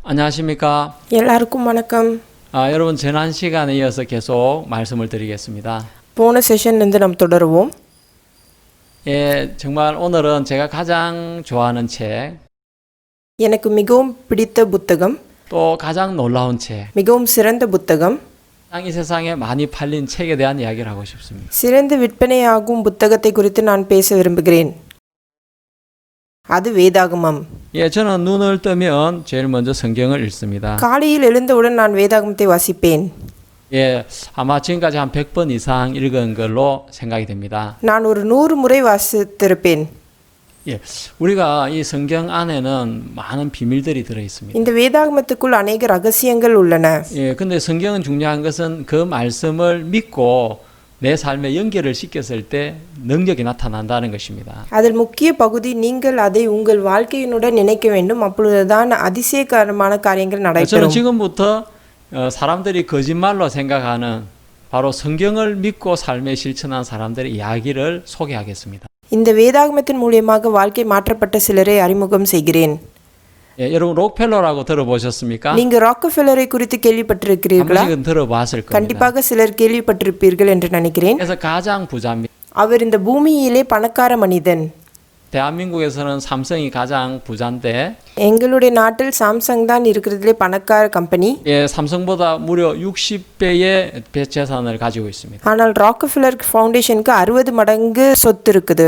안녕하십니까? எல்லாருக்கும் வணக்கம். 여러분 지난 시간에 이어서 계속 말씀을 드리겠습니다. போன செஷன்லேருந்து நாம் தொடருவோம். 정말 오늘은 제가 가장 좋아하는 책, எனக்கு மிகவும் பிடித்த புத்தகம், 또 가장 놀라운 책, மிகவும் சிறந்த புத்தகம், 이 세상에 많이 팔린 책에 대한 이야기를 하고 싶습니다. சிறந்த விற்பனையாகும் புத்தகத்தை குறித்து நான் பேச விரும்புகிறேன். அது வேதாகமம். 저는 눈을 뜨면 제일 먼저 성경을 읽습니다. காலையில் எழுந்தவுடன் நான் வேதாகமத்தை வாசிப்பேன். 아마 지금까지 한 100번 이상 읽은 걸로 생각이 됩니다. நான் ஒரு 100 முறை வாசித்திருப்பேன். 우리가 이 성경 안에는 많은 비밀들이 들어 있습니다. இந்த வேதாகமத்துக்குள் அநேக ரகசியங்கள் உள்ளன. 근데 성경은 중요한 것은 그 말씀을 믿고 내 삶에 연결을 시켰을 때 능력이 나타난다는 것입니다. அதில் முக்கிய பகுதி நீங்கள் அதை உங்கள் வாழ்க்கையினுடன் இணைக்க வேண்டும். அப்பொழுதுதான் அதிசயகரமான காரியங்கள் 저는 நடைபெறும். 지금부터 사람들이 거짓말로 생각하는 바로 성경을 믿고 삶에 실천한 사람들의 이야기를 소개하겠습니다. இந்த வேதாகமத்தின் மூலமாக வாழ்க்கை மாற்றப்பட்ட சிலரை அறிமுகம் செய்கிறேன். 여러분 록펠러라고 들어보셨습니까? நீங்க ராக்கஃபெல்லரை குறித்து கேள்விப்பட்டிருக்கிறீர்களா? 한 번씩은 들어봤을 겁니다. கண்டிப்பாக சிலர் கேள்விப்பட்டிருப்பீர்கள் என்று நினைக்கிறேன். 그래서 가장 부자입니다. அவர் இந்த பூமியிலே பணக்கார மனிதன். 대한민국에서는 삼성이 가장 부자인데 எங்களுடைய நாட்டில் சாம்சங் தான் இருக்கிறதுலே பணக்கார கம்பெனி. 삼성보다 무려 60배의 재산을 가지고 있습니다. ஆனால் ராக்கஃபெல்லர் ஃபவுண்டேஷனுக்கு 60 மடங்கு சொத்து இருக்குது.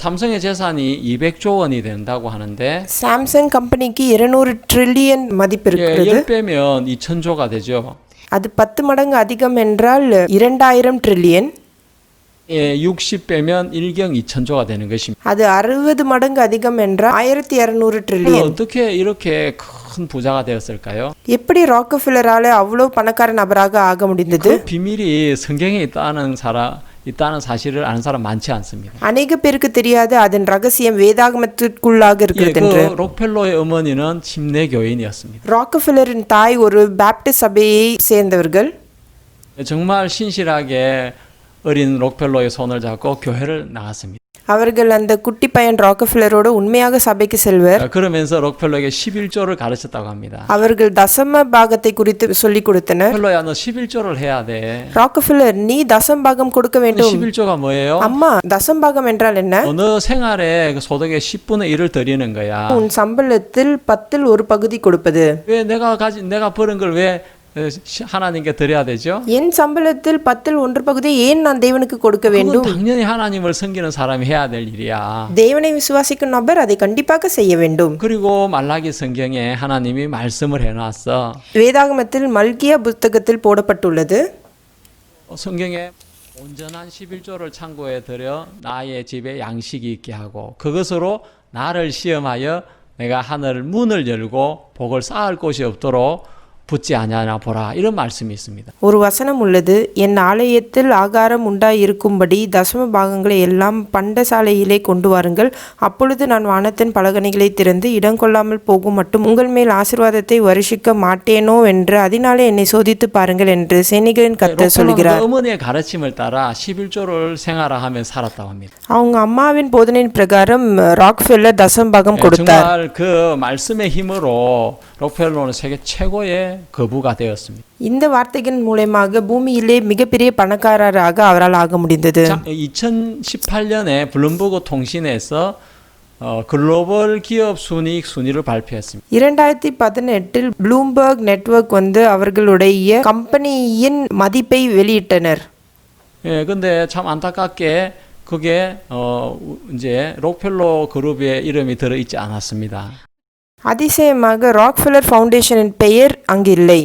삼성의 재산이 200조 원이 된다고 하는데 சாம்சங் கம்பெனிக்கு 200 ட்ரில்லியன் மதிப்பு இருக்கிறது. 10배면 2000조가 되죠. அது 10 மடங்கு அதிகம் என்றால் 2000 ட்ரில்லியன். 60배면 1경 2000조가 되는 것입니다. அது 60 மடங்கு அதிகம் என்றால் 1200 ட்ரில்லியன். 어떻게 이렇게 큰 부자가 되었을까요? எப்படி ராக்கஃபெல்லரால அவ்வளவு பணக்கார நபராக ஆக முடிந்தது? 그 비밀이 성경에 있다는 사실을 아는 사람 많지 않습니다. அநேக பேருக்கு தெரியாது அதன் ரகசியம் வேதாகமத்திற்குள்ளாக இருக்கிறது என்று. 록펠러의 어머니는 침례 교인이었습니다. ராக்கஃபெல்லரின் தாய் ஒரு பாப்டிஸ்ட் சபையை சேர்ந்தவர்கள். 정말 신실하게 어린 록펠러의 손을 잡고 교회를 나갔습니다. அவர்கள் அந்த குட்டி பையன் ராக்கஃபெல்லரோடு உண்மையாக சபைக்கு செல்வர். 그러면서 록펠러에게 11조를 가르쳤다고 합니다. அவர்கள் தசம பாகத்தை குறித்து சொல்லிக் கொடுத்தனர். 록펠러야 너 11조를 해야 돼. ராக்கஃபெல்லர் நீ தசம் பாகம் கொடுக்க வேண்டும். 11조가 뭐예요? அம்மா தசம் பாகம் என்றால் என்ன? 너 생활에 그 소득의 10분의 1을 드리는 거야. உன் சம்பளத்தில் 10ல் ஒரு பகுதி கொடுப்பது. 왜 내가 버는 걸 왜 하나님께 드려야 되죠? என் சம்பளத்தில் 10ல் 1 பகுதி ஏன் நான் தேவனுக்கு கொடுக்க வேண்டும்? 당연히 하나님을 섬기는 사람이 해야 될 일이야. தேவனை விசுவாசிக்கும் நபர் அதை கண்டிப்பாக செய்ய வேண்டும். 그리고 말라기 성경에 하나님이 말씀을 해놨어. வேதாகமத்தில் மல்கியா புத்தகத்தில் போடப்பட்டுள்ளது. 성경에 온전한 11조를 창고에 들여 나의 집에 양식이 있게 하고 그것으로 나를 시험하여 내가 하늘 문을 열고 복을 쌓을 곳이 없도록 붙지 아니하나 보라. 이런 말씀이 있습니다. ஒரு வசனம் உள்ளது. என் ஆலயத்தில் ஆகாரம் உண்டாயிருக்கும்படி தசம பாகங்களை எல்லாம் பண்டசாலையிலே கொண்டு வாருங்கள். அப்பொழுது நான் வானத்தின் பலகணிகளை திறந்து இடம் கொள்ளாமல் போகும் மட்டும் உங்கள் மேல் ஆசீர்வாதத்தை வருஷிக்க மாட்டேனோ என்று அதனாலே என்னை சோதித்து பாருங்கள் என்று சேனைகளின் கர்த்தர் சொல்கிறார். 어머니의 가르침을 따라 11조를 생활하며 살았다고 합니다. அவங்க அம்மாவின் போதனையின் பிரகாரம் ராக்ஃபெல்லர் தசம் பாகம் கொடுத்தார். 정말 그 말씀의 힘으로 록펠러는 세계 최고의 거부가 되었습니다. இந்த வார்த்தையின் மூலமாக பூமியிலே மிகப்பெரிய பணக்காரராக அவரால் ஆக முடிந்தது. 2018년에 블룸버그 통신에서 글로벌 기업 순위를 발표했습니다. 2018இல் ப்ளூம்பர்க் நெட்வொர்க் அவர்களுடைய கம்பெனியின் மதிப்பை வெளியிட்டனர். 근데 참 안타깝게 그게 이제 록펠러 그룹의 이름이 들어 있지 않았습니다. அதிசயமாக ராக்ஃபெல்லர் ஃபவுண்டேஷனின் பெயர் அங்கு இல்லை.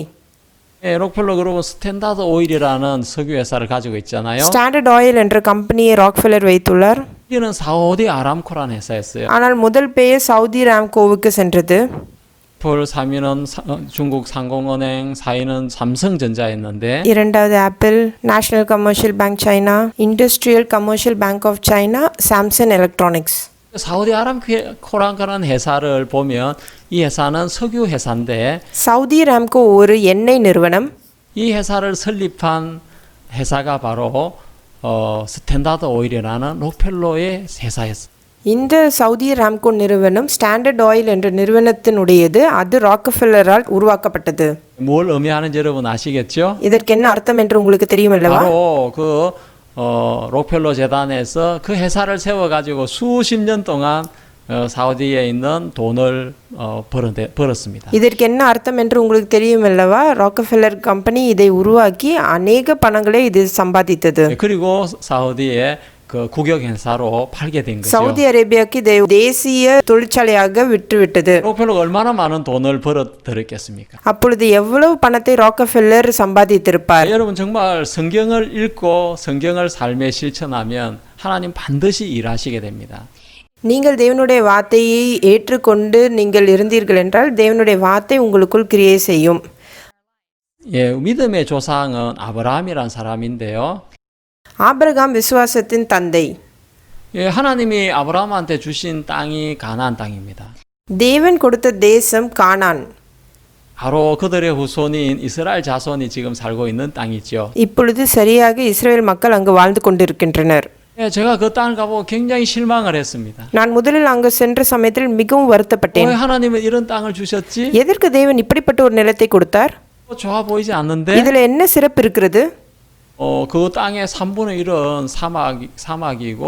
록펠러 그룹은 스탠다드 오일이라는 석유 회사를 가지고 있잖아요. ஸ்டாண்டர்ட் ஆயில் என்ற கம்பெனியை ராக்ஃபெல்லர் வைத்துள்ளார். 이는 사우디 아람코라는 회사였어요. ஆனால் முதல் பெயர் சவுதி ராம்கோவுக்கு சென்றது. 3위는 중국 상공은행, 4위는 삼성전자였는데 இரண்டாவது Apple, National Commercial Bank China, Industrial Commercial Bank of China, Samsung Electronics. 사우디 아람코라는 회사를 보면 이 회사는 석유 회사인데 Saudi Aramco ஒரு எண்ணெய் நிறுவனம். 이 회사를 설립한 회사가 바로 스탠다드 오일이라는 록펠러의 회사였어요. இந்த சவுதி ராம்கோ நிறுவனம் ஸ்டாண்டர்ட் ஆயில் என்ற நிறுவனத்தினுடையது. அது ராக்கஃபெல்லரால் உருவாக்கப்பட்டது. 뭘 의미하는지 여러분 아시겠죠? இதற்கு என்ன அர்த்தம் என்று உங்களுக்கு தெரியும் அல்லவா? 바로 그 록펠러 재단에서 그 회사를 세워가지고 수십 년 동안 사우디에 있는 돈을 벌었습니다. இதற்கு என்ன அர்த்தம் என்று உங்களுக்கு தெரியும் அல்லவா? ராக்கஃபெல்லர் கம்பெனி இதை உருவாக்கி அநேக பணங்களை இது சம்பாதித்தது. 그리고 사우디에 그 국영 회사로 팔게 된 거죠. சவுதி அரேபியாவுக்கு இதை தேசிய தொழிற்சாலையாக விட்டுவிட்டது. 록펠러가 얼마나 많은 돈을 벌어들였겠습니까? அப்பொழுது எவ்வளவு பணத்தை ராக்கஃபெல்லர் சம்பாதித்திருப்பார்? 여러분 정말 성경을 읽고 성경을 삶에 실천하면 하나님 반드시 일하시게 됩니다. நீங்கள் தேவனுடைய வார்த்தையை ஏற்றுக்கொண்டு நீங்கள் இருந்தீர்கள் என்றால் தேவனுடைய வார்த்தை உங்களுக்குள் கிரியை செய்யும். 예, 믿음의 조상은 아브라함이란 사람인데요. ஆபிரகாம் விசுவாசத்தின் தந்தை. 예, 하나님이 아브라함한테 주신 땅이 가나안 땅입니다. தேவன் கொடுத்த தேசம் கானான். 바로 그들의 후손인 이스라엘 자손이 지금 살고 있는 땅이죠. இப்பொழுது சரியாக இஸ்ரவேல் மக்கள் அங்கு வாழ்ந்து கொண்டிருக்கின்றனர். 예, 제가 그 땅을 가보고 굉장히 실망을 했습니다. நான் முதலில் அங்கு சென்ற சமயத்தில் மிகவும் வருத்தப்பட்டேன். 왜 하나님은 이런 땅을 주셨지? எதற்கு தேவன் இப்படிப்பட்ட ஒரு நிலத்தை கொடுத்தார்? 좋아 보이지 않는데? இதுல என்ன சிறப்பு இருக்கிறது? 그 땅의 3분의 1은 사막이고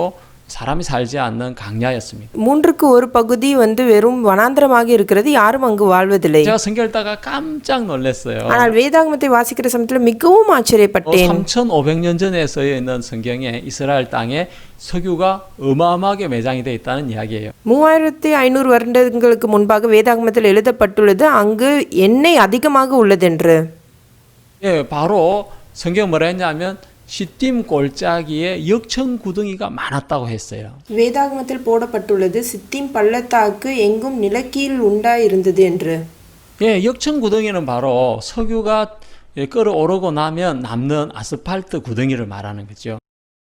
사람이 살지 않는 강야였습니다. மூன்றுக்கு ஒரு பகுதி வெறும் வனாந்தரமாக இருக்கிறது. யாரும் அங்கு வாழ்வதில்லை. 제가 성경 읽다가 깜짝 놀랐어요. ஆனால் வேதாகமத்தை வாசிக்கிற சமயத்தில் மிகவும் ஆச்சரியப்பட்டேன். 3,500년 전에 쓰여 있는 성경에 이스라엘 땅에 석유가 어마어마하게 매장이 되어 있다는 이야기예요. 3500 வருடங்களுக்கு முன்பாக வேதாகமத்தில் எழுதப்பட்டுள்ளது அங்கு எண்ணெய் அதிகமாக உள்ளதென்று. 예, 바로 성경 뭐라 했냐면 시딤 골짜기에 역청 구덩이가 많았다고 했어요. வேதாகமத்தில் போடப்பட்டுள்ளது சித்தீம் பள்ளத்தாக்கு எங்கும் நிலக்கீல் உண்டாயிருந்தது என்று. 예, 역청 구덩이는 바로 석유가 끓어오르고 나면 남는 아스팔트 구덩이를 말하는 거죠.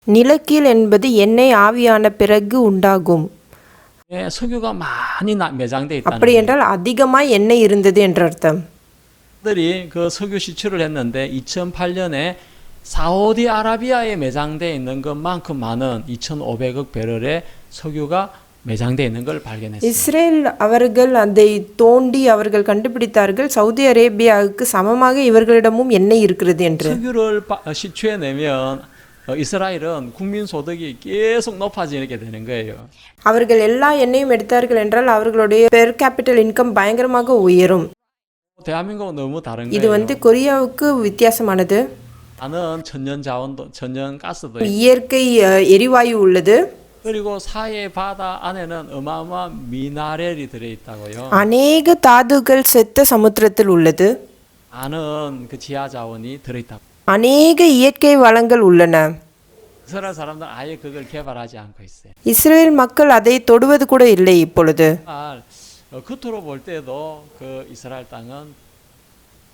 நிலக்கீல் என்பது எண்ணெய் ஆவியான பிறகு உண்டாகும். 예, 석유가 많이 매장돼 있다는 அப்படி என்றால் அதிகமாய் எண்ணெய் இருந்தது என்ற அர்த்தம். 들이 그 석유 시추를 했는데 2008년에 사우디아라비아에 매장되어 있는 것만큼 많은 2,500억 배럴의 석유가 매장되어 있는 걸 발견했습니다. இஸ்ரேல் அவர்கள் அதை தோண்டி அவர்கள் கண்டுபிடித்தார்கள் சவுதி அரேபியாவுக்கு சமமாக இவர்களிடமும் எண்ணெய் இருக்கிறது என்று. 석유를 시추해내면 이스라엘은 국민 소득이 계속 높아지게 되는 거예요. அவர்கள் எல்லா எண்ணெயும் எடுத்தார்கள் என்றால் அவர்களுடைய பெர் கேபிட்டல் இன்கம் பயங்கரமாக உயரும். 대한민국은 너무 다른 இது 거예요. கொரியாவுக்கு வித்தியாசமானது. 나는 천연 자원도 천연 가스도 இயற்கை எரிவாயு உள்ளது. 그리고 사해 바다 안에는 어마어마한 미네랄이 들어 있다고요. அநேக தாதுகள் செத்த சமுத்திரத்தில் உள்ளது. 많은 그 지하 자원이 들어 있다고. அநேக இயற்கை வளங்கள் உள்ளன. 이스라엘 사람들 아예 그걸 개발하지 않고 있어요. இஸ்ரேல் மக்கள் அதை தொடுவது கூட இல்லை இப்பொழுது. 정말 겉으로 볼 때도 그 이스라엘 땅은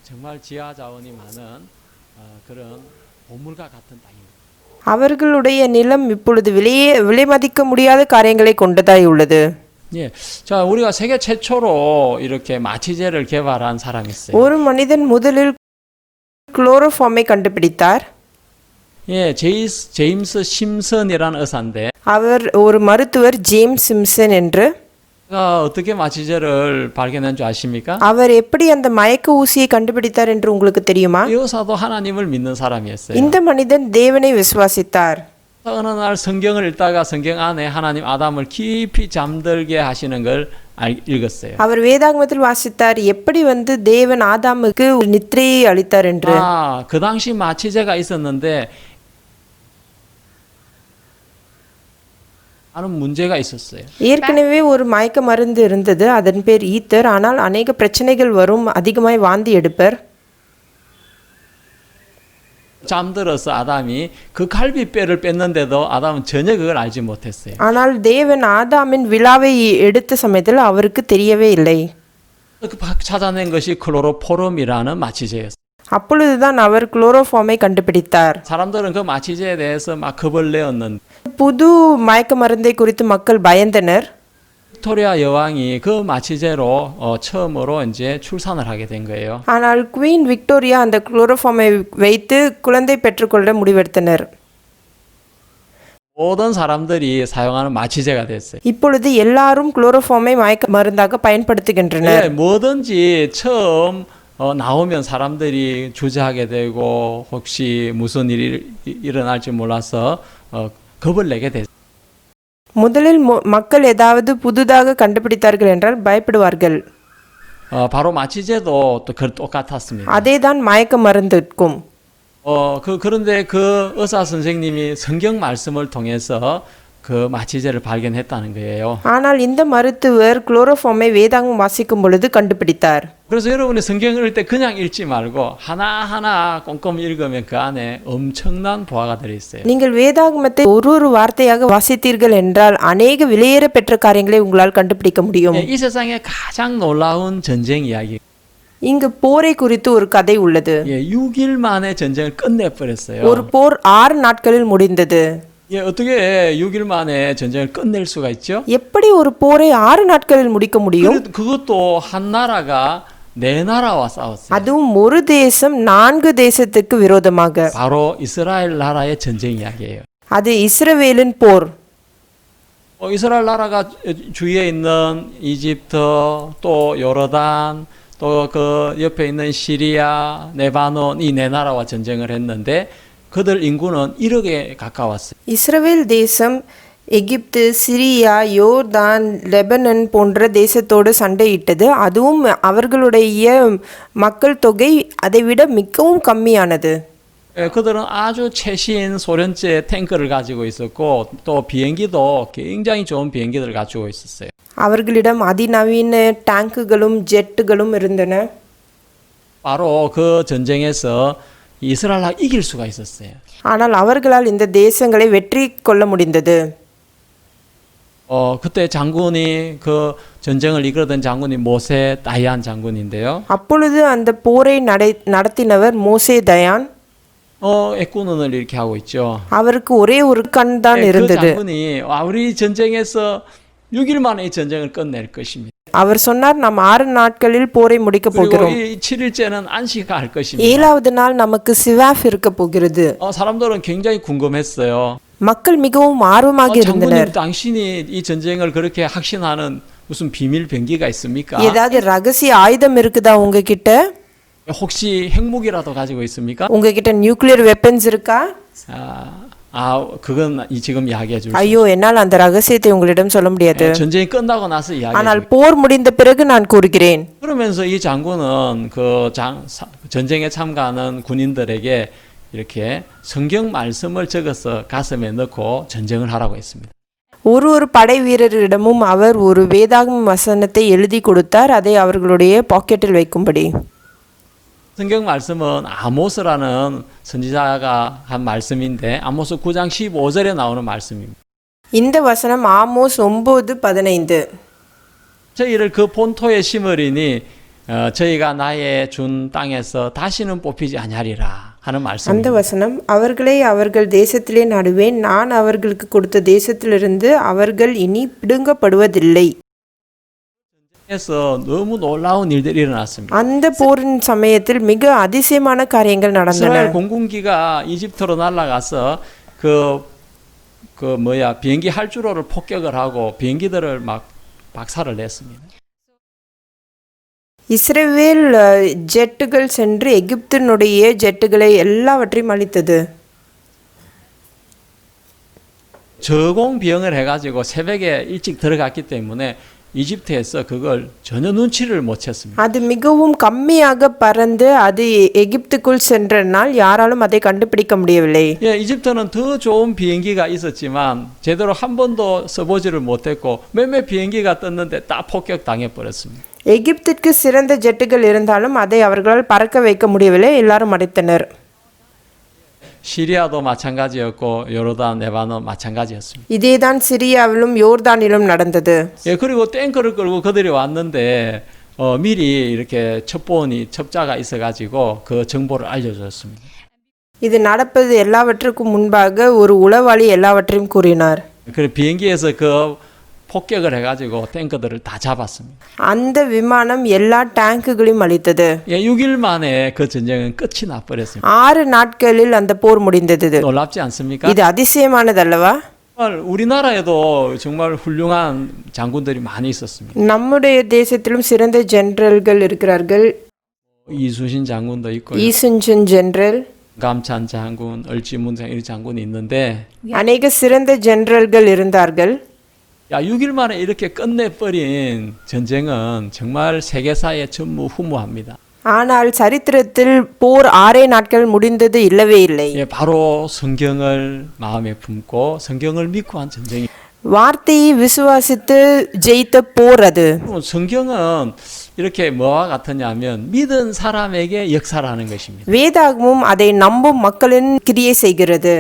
정말 지하 자원이 많은 그런 보물과 같은 땅입니다. அவர்களுடைய நிலம் இப்பொழுது விலை மதிக்க முடியாத காரியங்களை கொண்டதாய் உள்ளது. 예, 자 우리가 세계 최초로 이렇게 마취제를 개발한 사람이 있어요. ஒரு மனிதன் முதலில் குளோரோஃபார்மை கண்டுபிடித்தார். 예, 제임스 심슨이라는 의사인데 அவர் ஒரு மருத்துவர் ஜேம்ஸ் சிம்சன் என்று. 어떻게 마취제를 발견한 줄 아십니까? அவர் எப்படி அந்த மயக்க ஊசியை கண்டுபிடித்தார் என்று உங்களுக்கு தெரியுமா? 이 의사도 하나님을 믿는 사람이었어요. இந்த மனிதன் தேவனை விசுவாசித்தார். 어느 날 성경을 읽다가 성경 안에 하나님 아담을 깊이 잠들게 하시는 걸 읽었어요. அவர் வேதாகமத்தில் வாசித்தார் எப்படி தேவன் ஆதாமுக்கு நித்திரையை அளித்தார் என்று. 그 당시 마취제가 있었는데 많은 문제가 있었어요. ஏற்கனவே ஒரு மயக்க மருந்து இருந்தது. அதன் பேர் ஈத்தர். ஆனால் அநேக பிரச்சனைகள் வரும். அதிகமாய் வாந்தி எடுப்பர். 잠들어서 아담이 그 갈비뼈를 뺐는데도 아담은 전혀 그걸 알지 못했어요. ஆனால் தேவன் ஆதாமின் விலாவை எடுத்த சமயத்தில் அவருக்கு தெரியவே இல்லை. 찾아낸 것이 클로로포름이라는 마취제였어요. அப்பொழுதுதான் அவர் குளோரோஃபார்மை கண்டுபிடித்தார். 사람들은 그 마취제에 대해서 막 겁을 내었는데 புது மயக்க மருந்தை குறித்து மக்கள் பயந்தனர். 빅토리아 여왕이 그 마취제로 처음으로 이제 출산을 하게 된 거예요. ஆனால் குவீன் விக்டோரியா அந்த குளோரோஃபார்மை வைத்து குழந்தை பெற்றுக்கொள்ள முடிவெடுத்தனர். 모든 사람들이 사용하는 마취제가 됐어요. இப்பொழுது எல்லாரும் குளோரோஃபார்மை மயக்க மருந்தாக பயன்படுத்துகின்றனர். 예, 뭐든지 처음 나오면 사람들이 주저하게 되고 혹시 무슨 일이 일어날지 몰라서 겁을 내게 됐어요. முதலில் மக்கள் ஏதாவது புதிதாக கண்டுபிடித்தார்கள் என்றால் பயப்படுவார்கள். 바로 마취제도 또 똑같았습니다. அதேதான் மயக்க மருந்துக்கும். 그런데 그 의사 선생님이 성경 말씀을 통해서 그 마취제를 발견했다는 거예요. ஆனால் இந்த மருத்துவர் குளோரோஃபார்மை வேதாகம் வாசிக்கும் பொழுது கண்டுபிடித்தார். 그래서 여러분이 성경을 읽을 때 그냥 읽지 말고 하나하나 꼼꼼히 읽으면 그 안에 엄청난 보화가 들어 있어요. நீங்கள் வேதாகமத்தை ஒரு வார்த்தையாக வாசித்தீர்கள் என்றால் அநேக விலையேற பெற்ற காரியங்களை உங்களால் கண்டுபிடிக்க முடியும். 이 세상에 가장 놀라운 전쟁 이야기. இங்கு போரை குறித்து ஒரு கதை உள்ளது. 6일 만에 전쟁을 끝내 버렸어요. ஒரு போர் 6 நாட்களில் முடிந்தது. 어떻게 6일 만에 전쟁을 끝낼 수가 있죠? எப்படி ஒரு போரை 6 நாட்களில் முடிக்க முடியும்? 그것도 한 나라가 네 나라와 싸웠어요. அதுவும் ஒரு தேசம் 4 தேசத்துக்கு விரோதமாக. 바로 이스라엘 나라의 전쟁 이야기예요. அது இஸ்ரவேலின் போர். 이스라엘 나라가 주위에 있는 이집트 또 요르단 또 그 옆에 있는 시리아, 레바논 이 네 나라와 전쟁을 했는데 그들 인구는 1억에 가까웠어요. இஸ்ரவேல் தேசம் எகிப்து, சிரியா, யோர்தான், லெபனன் போன்ற தேசத்தோடு சண்டையிட்டது. அதுவும் அவர்களுடைய மக்கள் தொகை அதைவிட மிகவும் கம்மியானது. 그들은 아주 최신 소련제 탱크를 가지고 있었고 또 비행기도 굉장히 좋은 비행기들을 가지고 있었어요. அவர்களிடம் அதிநவீன டேங்குகளும் ஜெட்டுகளும் இருந்தன. 바로 그 전쟁에서 이스라엘이 이길 수가 있었어요. ஆனால் அவர்களால் இந்த தேசங்களை வெற்றி கொள்ள முடிந்தது. 그때 장군이 그 전쟁을 이끌던 장군이 모세 다얀 장군인데요. அப்பொழுது அந்த போரை நடத்தினவர் மோசே தயான். 애꾸눈을 이렇게 하고 있죠. அவருக்கு ஒரே ஒரு கண் தான் இருந்தது. 그 장군이 우리 전쟁에서 6일 만에 이 전쟁을 끝낼 것입니다. அவர் சொன்னார் நாம் 6 நாட்களில் போரை முடிக்க போகிறோம். 그리고 7일째는 안식할 것입니다. 7வது நாள் நமக்கு சிவாஃப் இருக்க போகிறது. 사람들은 굉장히 궁금했어요. மக்கள் மிகவும் ஆர்வமாக இருந்தனர். 장군님 당신이 이 전쟁을 그렇게 확신하는 무슨 비밀 병기가 있습니까? ஏதாவது ரகசிய ஆயுதம் இருக்குதா உங்ககிட்ட? 혹시 핵무기라도 가지고 있습니까? உங்ககிட்ட நியூக்ளியர் வெப்பன்ஸ் இருக்கா? 그건 지금 이야기해 줄 수. ஐயோ என்னால் அந்த ரகசியத்தை உங்களிடம் சொல்ல முடியாது. 전쟁이 끝나고 나서 이야기해. ஆனால் போர் முடிந்த பிறகு நான் கூறுகிறேன். 그러면서 이 장군은 전쟁에 참가하는 군인들에게 이렇게 성경 말씀을 적어서 가슴에 넣고 전쟁을 하라고 했습니다. ஒரு படை வீரரிடமும் அவர் ஒரு வேதாகம வசனத்தை எழுதி கொடுத்தார். அதை அவர்களுடைய பாக்கெட்டில் வைக்கும்படி. 성경 말씀은 아모스라는 선지자가 한 말씀인데 아모스 9장 15절에 나오는 말씀입니다. இந்த வசனம் ஆமோஸ் 9:15. 저희를 그 본토에 심으리니 저희가 나의 준 땅에서 다시는 뽑히지 아니하리라 하는 அந்த 말씀입니다. வசனம் அவர்களை அவர்கள் தேசத்திலே நடுவேன், நான் அவர்களுக்கு கொடுத்த தேசத்திலிருந்து அவர்கள் இனி பிடுங்கப்படுவதில்லை. 에서 너무 놀라운 일들이 일어났습니다. அந்த போரின் சமயத்தில் மிக அதிசயமான காரியங்கள் நடந்தன. 이스라엘 공군기가 이집트로 날아가서 비행기 활주로를 폭격을 하고 비행기들을 막 박살을 냈습니다. இஸ்ரவேல் ஜெட்டுகள் சென்று எகிப்தினுடைய ஜெட்டுகளை எல்லாவற்றையும் அழித்தது. 저공 비행을 해가지고 새벽에 일찍 들어갔기 때문에 이집트에서 그걸 전혀 눈치를 못 챘습니다. அது மிகவும் கம்மியாக பறந்து அது எகிப்துக்குள் சென்றனால் யாராலும் அதை கண்டுபிடிக்க முடியவில்லை. 이집트는 더 좋은 비행기가 있었지만 제대로 한 번도 써보지를 못했고 몇몇 비행기가 떴는데 딱 폭격당해 버렸습니다. எகிப்திற்கு சிறந்த ஜெட்டுகள் இருந்தாலும் அதை அவர்களால் பறக்க வைக்க முடியவில்லை. எல்லாரும் அடைத்தனர். 시리아도 마찬가지였고 요르단, 레바논 마찬가지였습니다. இதேதான் சிரியாவிலும் யோர்தானிலும் நடந்தது. 그리고 탱크를 끌고 그들이 왔는데 미리 이렇게 첩자가 있어가지고 그 정보를 알려줬습니다. இது நடப்பது எல்லாவற்றுக்கும் முன்பாக ஒரு உளவாளி எல்லாவற்றையும் கூறினார். 그래 비행기에서 그 폭격을 해가지고 탱크들을 다 잡았습니다. அந்த விமானம் எல்லா டேங்குகளையும் அழித்தது. 6일 만에 그 전쟁은 끝이 나버렸습니다. 6 நாட்களில் அந்த போர் முடிந்தது. 놀랍지 않습니까? இது அதிசயமானதல்லவா? 정말 우리나라에도 정말 훌륭한 장군들이 많이 있었습니다. நம்முடைய தேசத்திலும் சிறந்த ஜெனரல்கள் இருக்கிறார்கள். 이순신 장군도 있고요. ஈசுன்சன் ஜெனரல், 감찬 장군, 얼지문장 이런 장군이 있는데 அநேக சிறந்த ஜெனரல்கள் இருந்தார்கள். 야 6일 만에 이렇게 끝내버린 전쟁은 정말 세계사에 전무후무합니다. ஆனால் சரித்திரத்தில் போர் 6 நாட்கள் முடிந்தது இல்லவே இல்லை. 예, 바로 성경을 마음에 품고 성경을 믿고 한 전쟁이. வார்த்தையை விசுவாசித்து ஜெயித்த போர் அது. 성경은 이렇게 뭐와 같으냐면 믿은 사람에게 역사라는 것입니다. வேதாகமும் அதை நம்பும் மக்களின் கிரியை செய்கிறது.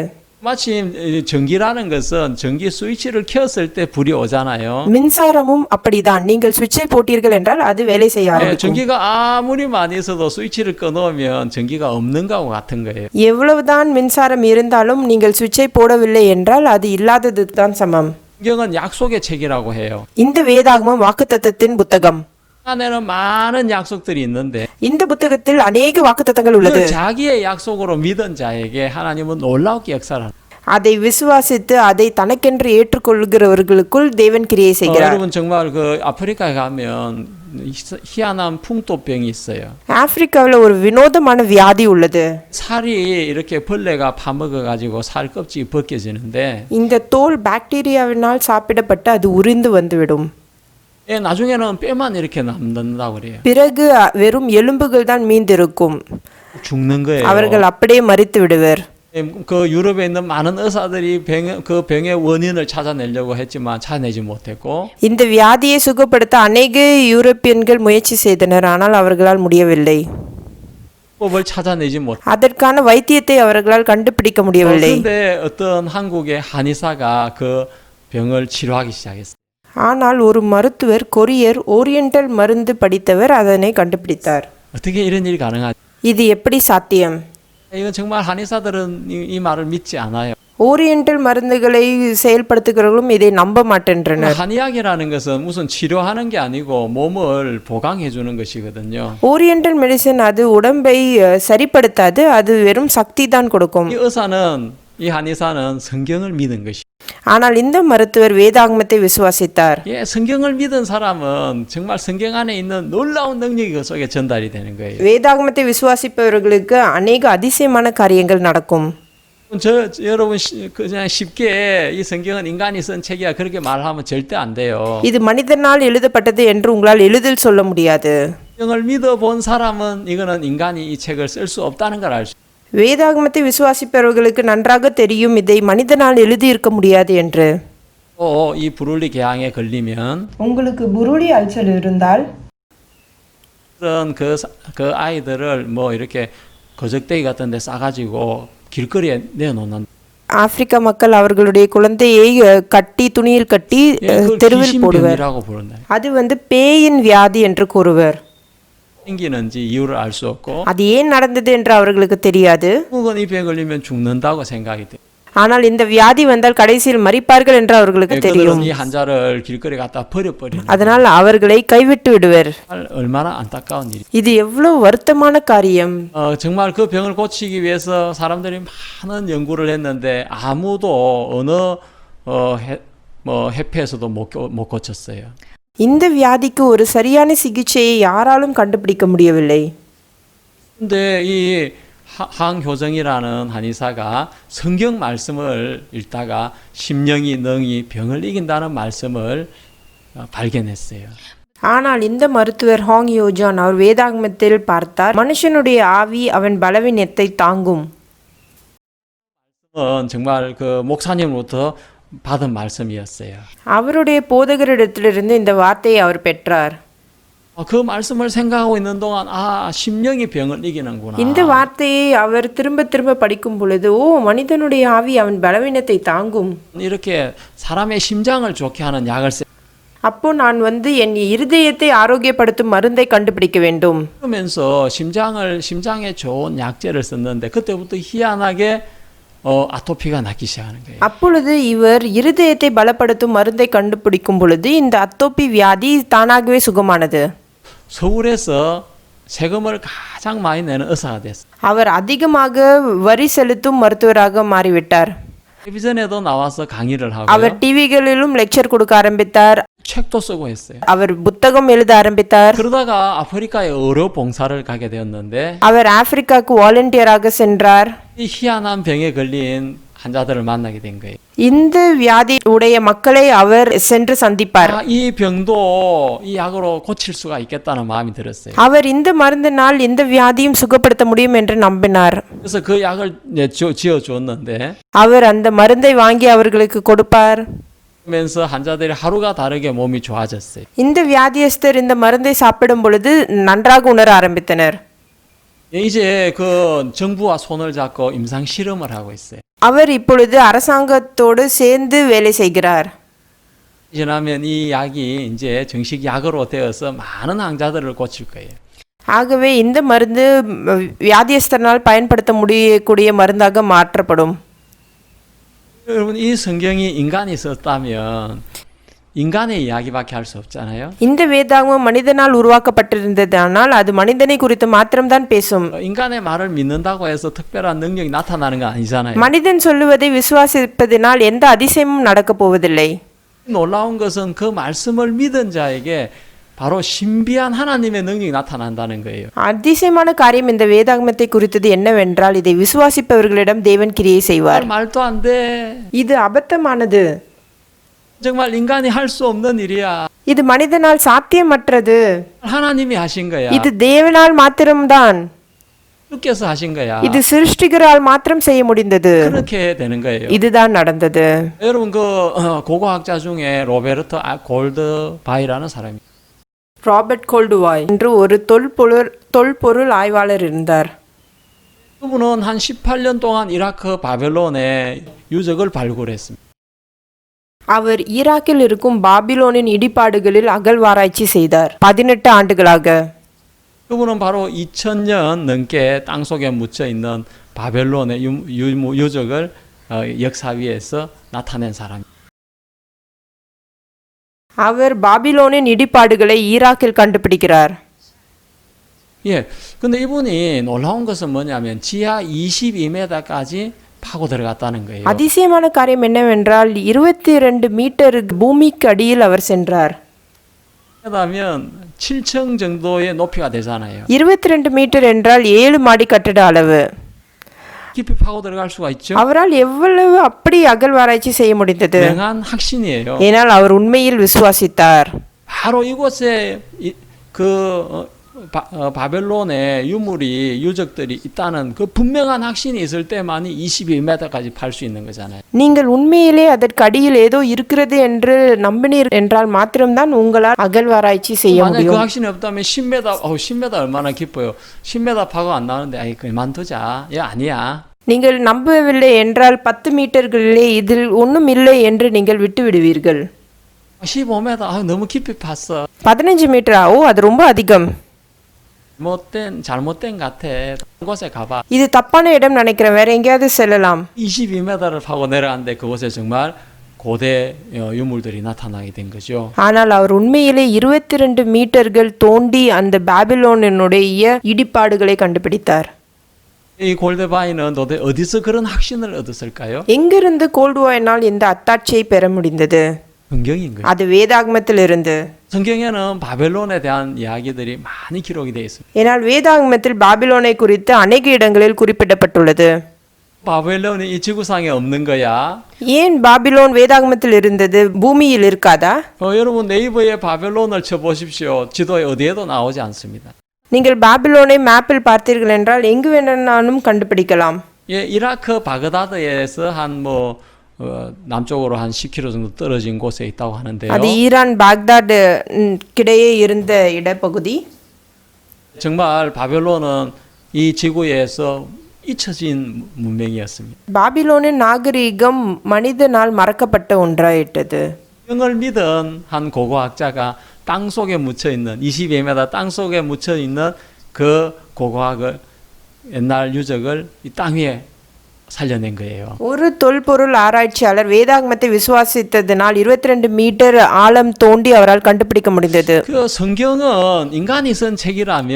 마침 전기라는 것은 전기 스위치를 켰을 때 불이 오잖아요. மின்சாரமும் அப்படிதான். நீங்கள் சுவிட்சை போட்டீர்கள் என்றால் அது வேலை செய்ய 예, ஆரம்பிக்கும். 전기가 아무리 많이 있어도 스위치를 꺼놓으면 전기가 없는 거하고 같은 거예요. எவ்வளவுதான் மின்சாரம் இருந்தாலும் நீங்கள் சுவிட்சை போடவில்லை என்றால் அது இல்லாததுக்கு தான் சமம். 성경은 약속의 책이라고 해요. இந்த வேதாகமம் வாக்குத்தத்தத்தின் புத்தகம். 안에는 많은 약속들이 있는데 இந்த புத்தகத்தில் அநேக வாக்குத்தத்தங்கள் உள்ளது. 그 자기의 약속으로 믿은 자에게 하나님은 놀랍게 역사를. அதை விசுவாசித்து அதை தனக்கென்று ஏற்றுக்கொள்கிறவர்களுக்குள் தேவன் கிரியை செய்கிறார். 여러분 정말 그 아프리카에 가면 희한한 풍토병이 있어요. ஆப்பிரிக்காவில் ஒரு வினோதமான வியாதி உள்ளது. 살이 이렇게 벌레가 파먹어 가지고 살 껍질이 벗겨지는데 இந்த தோல் பாக்டீரியாவினால் சாப்பிடப்பட்டு அது உரிந்து வந்துவிடும். 예, 나중에는 뼈만 이렇게 남는다고 그래요. பிறகு வெறும் எலும்புகள் தான் மீந்திருக்கும். 죽는 거예요. அவர்கள் அப்படியே மரித்து விடுவர். 예, 그 유럽에 있는 많은 의사들이 그 병의 원인을 찾아내려고 했지만 찾아내지 못했고 இந்த வியாதியை சுகப்படுத்த அநேக யூரோப்பியன்கள் முயற்சி செய்தனர், ஆனால் அவர்களால் முடியவில்லை. 법을 찾아내지 못. அதற்கான வைத்தியத்தை அவர்களால் கண்டுபிடிக்க முடியவில்லை. 그런데 어떤 한국의 한의사가 그 병을 치료하기 시작했어요. ஆனால் ஒரு மருத்துவர் கொரியர் ஓரியண்டல் மருந்து படித்தவர் அதனை கண்டுபிடித்தார். 어떻게 이런 일이 가능하지? இது எப்படி சாத்தியம்? 이건 정말 한의사들은 이 말을 믿지 않아요. ஓரியண்டல் மருந்துகளை செயல்படுத்துகிறவர்களும் இதை நம்ப மாட்டேன்றனர். 한의학이라는 것은 무슨 치료하는 게 아니고 몸을 보강해 주는 것이거든요. ஓரியண்டல் மெடிசன் அது உடம்பை சரிப்படுத்தாது, அது வெறும் சக்தி தான் கொடுக்கும். 이 한의사는 성경을 믿은 것이. ஆனால் இந்த மருத்துவர் வேதாகமத்தை விசுவாசித்தார். 예, 성경을 믿은 사람은 정말 성경 안에 있는 놀라운 능력이 그 속에 전달이 되는 거예요. வேதாகமத்தை விசுவாசிப்பவர்களுக்கு அநேக அதிசயமான காரியங்கள் நடக்கும். 여러분 그냥 쉽게 이 성경은 인간이 쓴 책이야 그렇게 말하면 절대 안 돼요. இது மனிதனால் எழுதப்பட்டது என்று உங்களால் எளிதில் சொல்ல முடியாது. 성경을 믿어본 사람은 이거는 인간이 이 책을 쓸 수 없다는 걸 알 수. வேதாகமத்தை விசுவாசிப்பவர்களுக்கு நன்றாக தெரியும் இதை மனிதனால் எழுதியிருக்க முடியாது என்று. 이 부르리 개항에 걸리면 உங்களுக்கு புருடி அல்சல் இருந்தால் 그런 그 아이들을 뭐 이렇게 거적대기 같은 데 싸가지고 길거리에 내어놓는. ஆப்பிரிக்கா மக்கள் அவர்களுடைய குழந்தையை கட்டி துணியில் கட்டி தெருவில் போடுவர். 귀신병이라고 부른다. அது பேயின் வியாதி என்று கூறுவர். 생기는지 이유를 알 수 없고. அது ஏன் நடந்தது என்று அவர்களுக்கு தெரியாது. 혹은 이 병에 걸리면 죽는다고 생각이 돼. ஆனால் இந்த வியாதி வந்தால் கடைசியில் மரிப்பார்கள் என்று அவர்களுக்கு தெரியும். 이 환자를 길거리 갖다 버려버리는. அதனால் அவர்களை கைவிட்டு விடுவர். 얼마나 안타까운 일이. இது எவ்வளவு வருத்தமான காரியம். 정말 그 병을 고치기 위해서 사람들이 많은 연구를 했는데 아무도 어느 해패에서도 못 고쳤어요. இந்த வியாதிக்கு ஒரு சரியான சிகிச்சையை யாராலும் கண்டுபிடிக்க முடியவில்லை. 근데 이 항효정이라는 한의사가 성경 말씀을 읽다가 심령이 능히 병을 이긴다는 말씀을 발견했어요. ஆனால் இந்த மருத்துவர் ஹாங் யோஜான் அவர் வேதாகமத்தில் பார்த்தார் மனுஷனுடைய ஆவி அவன் பலவீனத்தை தாங்கும். 정말 그 목사님으로부터 받은 말씀이었어요. அவருடைய போதகரிடத்திலிருந்து இந்த வார்த்தையை அவர் பெற்றார். 그 말씀을 생각하고 있는 동안 심령이 병을 이기는구나. இந்த வார்த்தையை அவர் திரும்ப திரும்ப படிக்கும் பொழுது மனிதனுடைய ஆவி அவன் பலவீனத்தை தாங்கும். 이렇게 사람의 심장을 좋게 하는 약을 அப்போ நான் என் இருதயத்தை ஆரோக்கியப்படுத்தும் மருந்தை கண்டுபிடிக்க வேண்டும். 그러면서 심장에 좋은 약재를 썼는데 그때부터 희한하게 아토피가 낫기 시작하는 거예요. அப்பொழுது இவர் இருதயத்தை பலப்படுத்தும் மருந்தை கண்டுபிடிக்கும் பொழுது இந்த அத்தோப்பி வியாதி தானாகவே சுகமானது. 서울에서 세금을 가장 많이 내는 의사가 됐어요. அவர் அதிகமாக வரி செலுத்தும் மருத்துவராக மாறிவிட்டார். 텔레비전에도 나와서 강의를 அவர் 하고요. டிவிகளிலும் லெக்சர் கொடுக்க ஆரம்பித்தார். 책도 쓰고 했어요. அவர் புத்தகம் எழுத ஆரம்பித்தார். 그러다가 아프리카에 의료 봉사를 가게 되었는데 அவர் ஆப்பிரிக்காவுக்கு வாலண்டியராக சென்றார். 이 희한한 병에 걸린 환자들을 만나게 된 거예요. இந்த வியாதி உடைய மக்களை அவர் சென்று சந்திப்பார். 이 병도 이 약으로 고칠 수가 있겠다는 마음이 들었어요. அவர் இந்த மருந்தினால் இந்த வியாதியும் சுகப்படுத்த முடியும் என்று நம்பினார். 그래서 그 약을 지어 주었는데 அவர் அந்த மருந்தை வாங்கி அவர்களுக்கு கொடுப்பார். 그러면서 환자들이 하루가 다르게 몸이 좋아졌어요. இந்த வியாதியஸ்தர் இந்த மருந்தை சாப்பிடும் பொழுது நன்றாக உணர ஆரம்பித்தனர். 이제 그 정부와 손을 잡고 임상 실험을 하고 있어요. அவர் இப்பொழுது அரசாங்கத்தோடு சேர்ந்து வேலை செய்கிறார். 지나면 이 약이 이제 정식 약으로 되어서 많은 환자들을 고칠 거예요. ஆகவே இந்த மருந்து வியாதியஸ்தனால் பயன்படுத்த முடியக்கூடிய மருந்தாக மாற்றப்படும். 여러분 이 성경이 인간이 썼다면 인간의 이야기밖에 할 수 없잖아요. இந்த வேதாகமம் மனிதனால் உருவாக்கப்பட்டிருந்ததானால் அது மனிதனை குறித்து மாத்திரம்தான் பேசும். 인간의 말을 믿는다고 해서 특별한 능력이 나타나는 건 아니잖아요. மனிதன் சொல்லுவதை விசுவாசிப்பதினால் எந்த அதிசயமும் நடக்கப் போவதில்லை. 놀라운 것은 그 말씀을 믿은 자에게 바로 신비한 하나님의 능력이 나타난다는 거예요. அதிசயமான காரியம் இந்த வேதாகமத்தை குறித்தது என்னவென்றால் இதை விசுவாசிப்பவர்களிடம் தேவன் கிரியை செய்வார். 말도 안 돼. இது அபத்தமானது. 정말 인간이 할 수 없는 일이야. இது மனிதனால் சாத்தியமற்றது. 하나님이 하신 거야. இது தேவனால் மாத்திரம்தான். 주께서 하신 거야. இது சிருஷ்டிகரால் மாத்திரம் செய்ய முடிந்தது. 그렇게 되는 거예요. இதுதான் நடந்தது. 여러분 그 고고학자 중에 로베르트 골드바이라는 사람이 ராபர்ட் கோல்டுவாய் என்று ஒரு தொல்பொருள் ஆய்வாளர் இருந்தார். 그분은 한 18년 동안 이라크 바벨론의 유적을 발굴했습니다. அவர் ஈராக்கில் இருக்கும் பாபிலோனின் இடிபாடுகளில் அகழ்வாராய்ச்சி செய்தார் 18 ஆண்டுகளாக. 그분은 바로 2000년 넘게 땅속에 묻혀 있는 바벨론의 유적을 역사위에서 나타낸 사람입니다. அவர் பாபிலோனின் இடிபாடுகளை ஈராக்கில் கண்டுபிடிக்கிறார். 예. 근데 이분이 놀라운 것은 뭐냐면 지하 22m까지 파고 들어갔다는 거예요. அதிசயமான காரியம் என்னவென்றால் 22 மீட்டர் பூமிக்கு அடியில் அவர் சென்றார். 그러면 7층 정도의 높이가 되잖아요. 22 மீட்டர் என்றால் 7 மாடி கட்டட அளவு. 깊이 파고 들어갈 수가 있죠. அவரால் எவ்வளவு அப்படி அகழ்வாராய்ச்சி செய்ய முடிந்தது? 명한 확신이에요. ஏனால் அவர் உண்மையில் விசுவாசித்தார். 바로 이곳에 바벨론의 유적들이 있다는 그 분명한 확신이 있을 때만이 22m까지 팔 수 있는 거잖아요. நீங்கள் உண்மையிலே அதற்கு அடியில் ஏதோ இருக்கிறது என்று நம்பினீர் என்றால் மாத்திரம்தான் உங்களால் அகழ்வாராய்ச்சி செய்ய 만약 그 முடியும். 확신이 없다면 10m 얼마나 깊어요. 10m 파고 안 나오는데 아이 그만두자. 얘 아니야. நீங்கள் நம்பவில்லை என்றால் 10 மீட்டர்களிலே இதில் ஒன்றும் இல்லை என்று நீங்கள் விட்டு விடுவீர்கள். 15m 너무 깊이 팠어. 15 மீட்டரா? ஓ, அது ரொம்ப அதிகம். 잘못된 같아. 한 곳에 가봐. இது தப்பான இடம் நினைக்கிறேன், வேற எங்கேயாவது செல்லலாம். 22m를 파고 내려갔는데 그곳에 정말 고대 유물들이 나타나게 된 거죠. ஆனால் அவர் உண்மையிலே 22 மீட்டர்கள் தோண்டி அந்த பாபிலோனினுடைய இடிபாடுகளை கண்டுபிடித்தார். 이 골드바이는 도대체 어디서 그런 확신을 얻었을까요? எங்கிருந்து கோல்டுவாயினால் இந்த அத்தாட்சியை பெற முடிந்தது? 성경인 거예요. அது வேதாகமத்திலிருந்து. 성경에는 바벨론에 대한 이야기들이 많이 기록이 되어 있습니다. ஏனால் வேதாகமத்தில் பாபிலோனை குறித்து அநேக இடங்களில் குறிப்பிடப்பட்டுள்ளது. 바벨론이 이 지구상에 없는 거야? ஏன் பாபிலோன் வேதாகமத்தில் இருந்தது, பூமியில் இருக்காதா? 여러분 네이버에 바벨론을 쳐보십시오. 지도에 어디에도 나오지 않습니다. நீங்கள் பாபிலோனை மேப்பில் பார்த்தீர்கள் என்றால் எங்கு வேணாலும் கண்டுபிடிக்கலாம். 예, 이라크 바그다드에서 남쪽으로 한 10km 정도 떨어진 곳에 있다고 하는데요. அது ஈரான் பாக்தாட் கிடையே இருந்த இடப்பகுதி. 정말 바벨론은 이 지구에서 잊혀진 문명이었습니다. பாபிலோனின் நாகரிகம் மனிதனால் மறக்கப்பட்ட ஒன்றாயிட்டது. 성경을 믿은 한 고고학자가 땅 속에 묻혀 있는 22m 땅 속에 묻혀 있는 그 고고학을 옛날 유적을 이 땅 위에 살려낸 거예요. ஒரு தொல்பொருள் ஆராய்ச்சியாளர் வேதாகமத்தை விசுவாசித்ததினால் 22 மீட்டர் ஆழம் தோண்டி அவரால் கண்டுபிடிக்க முடிந்தது. 그 성경은 인간이 쓴 책이라면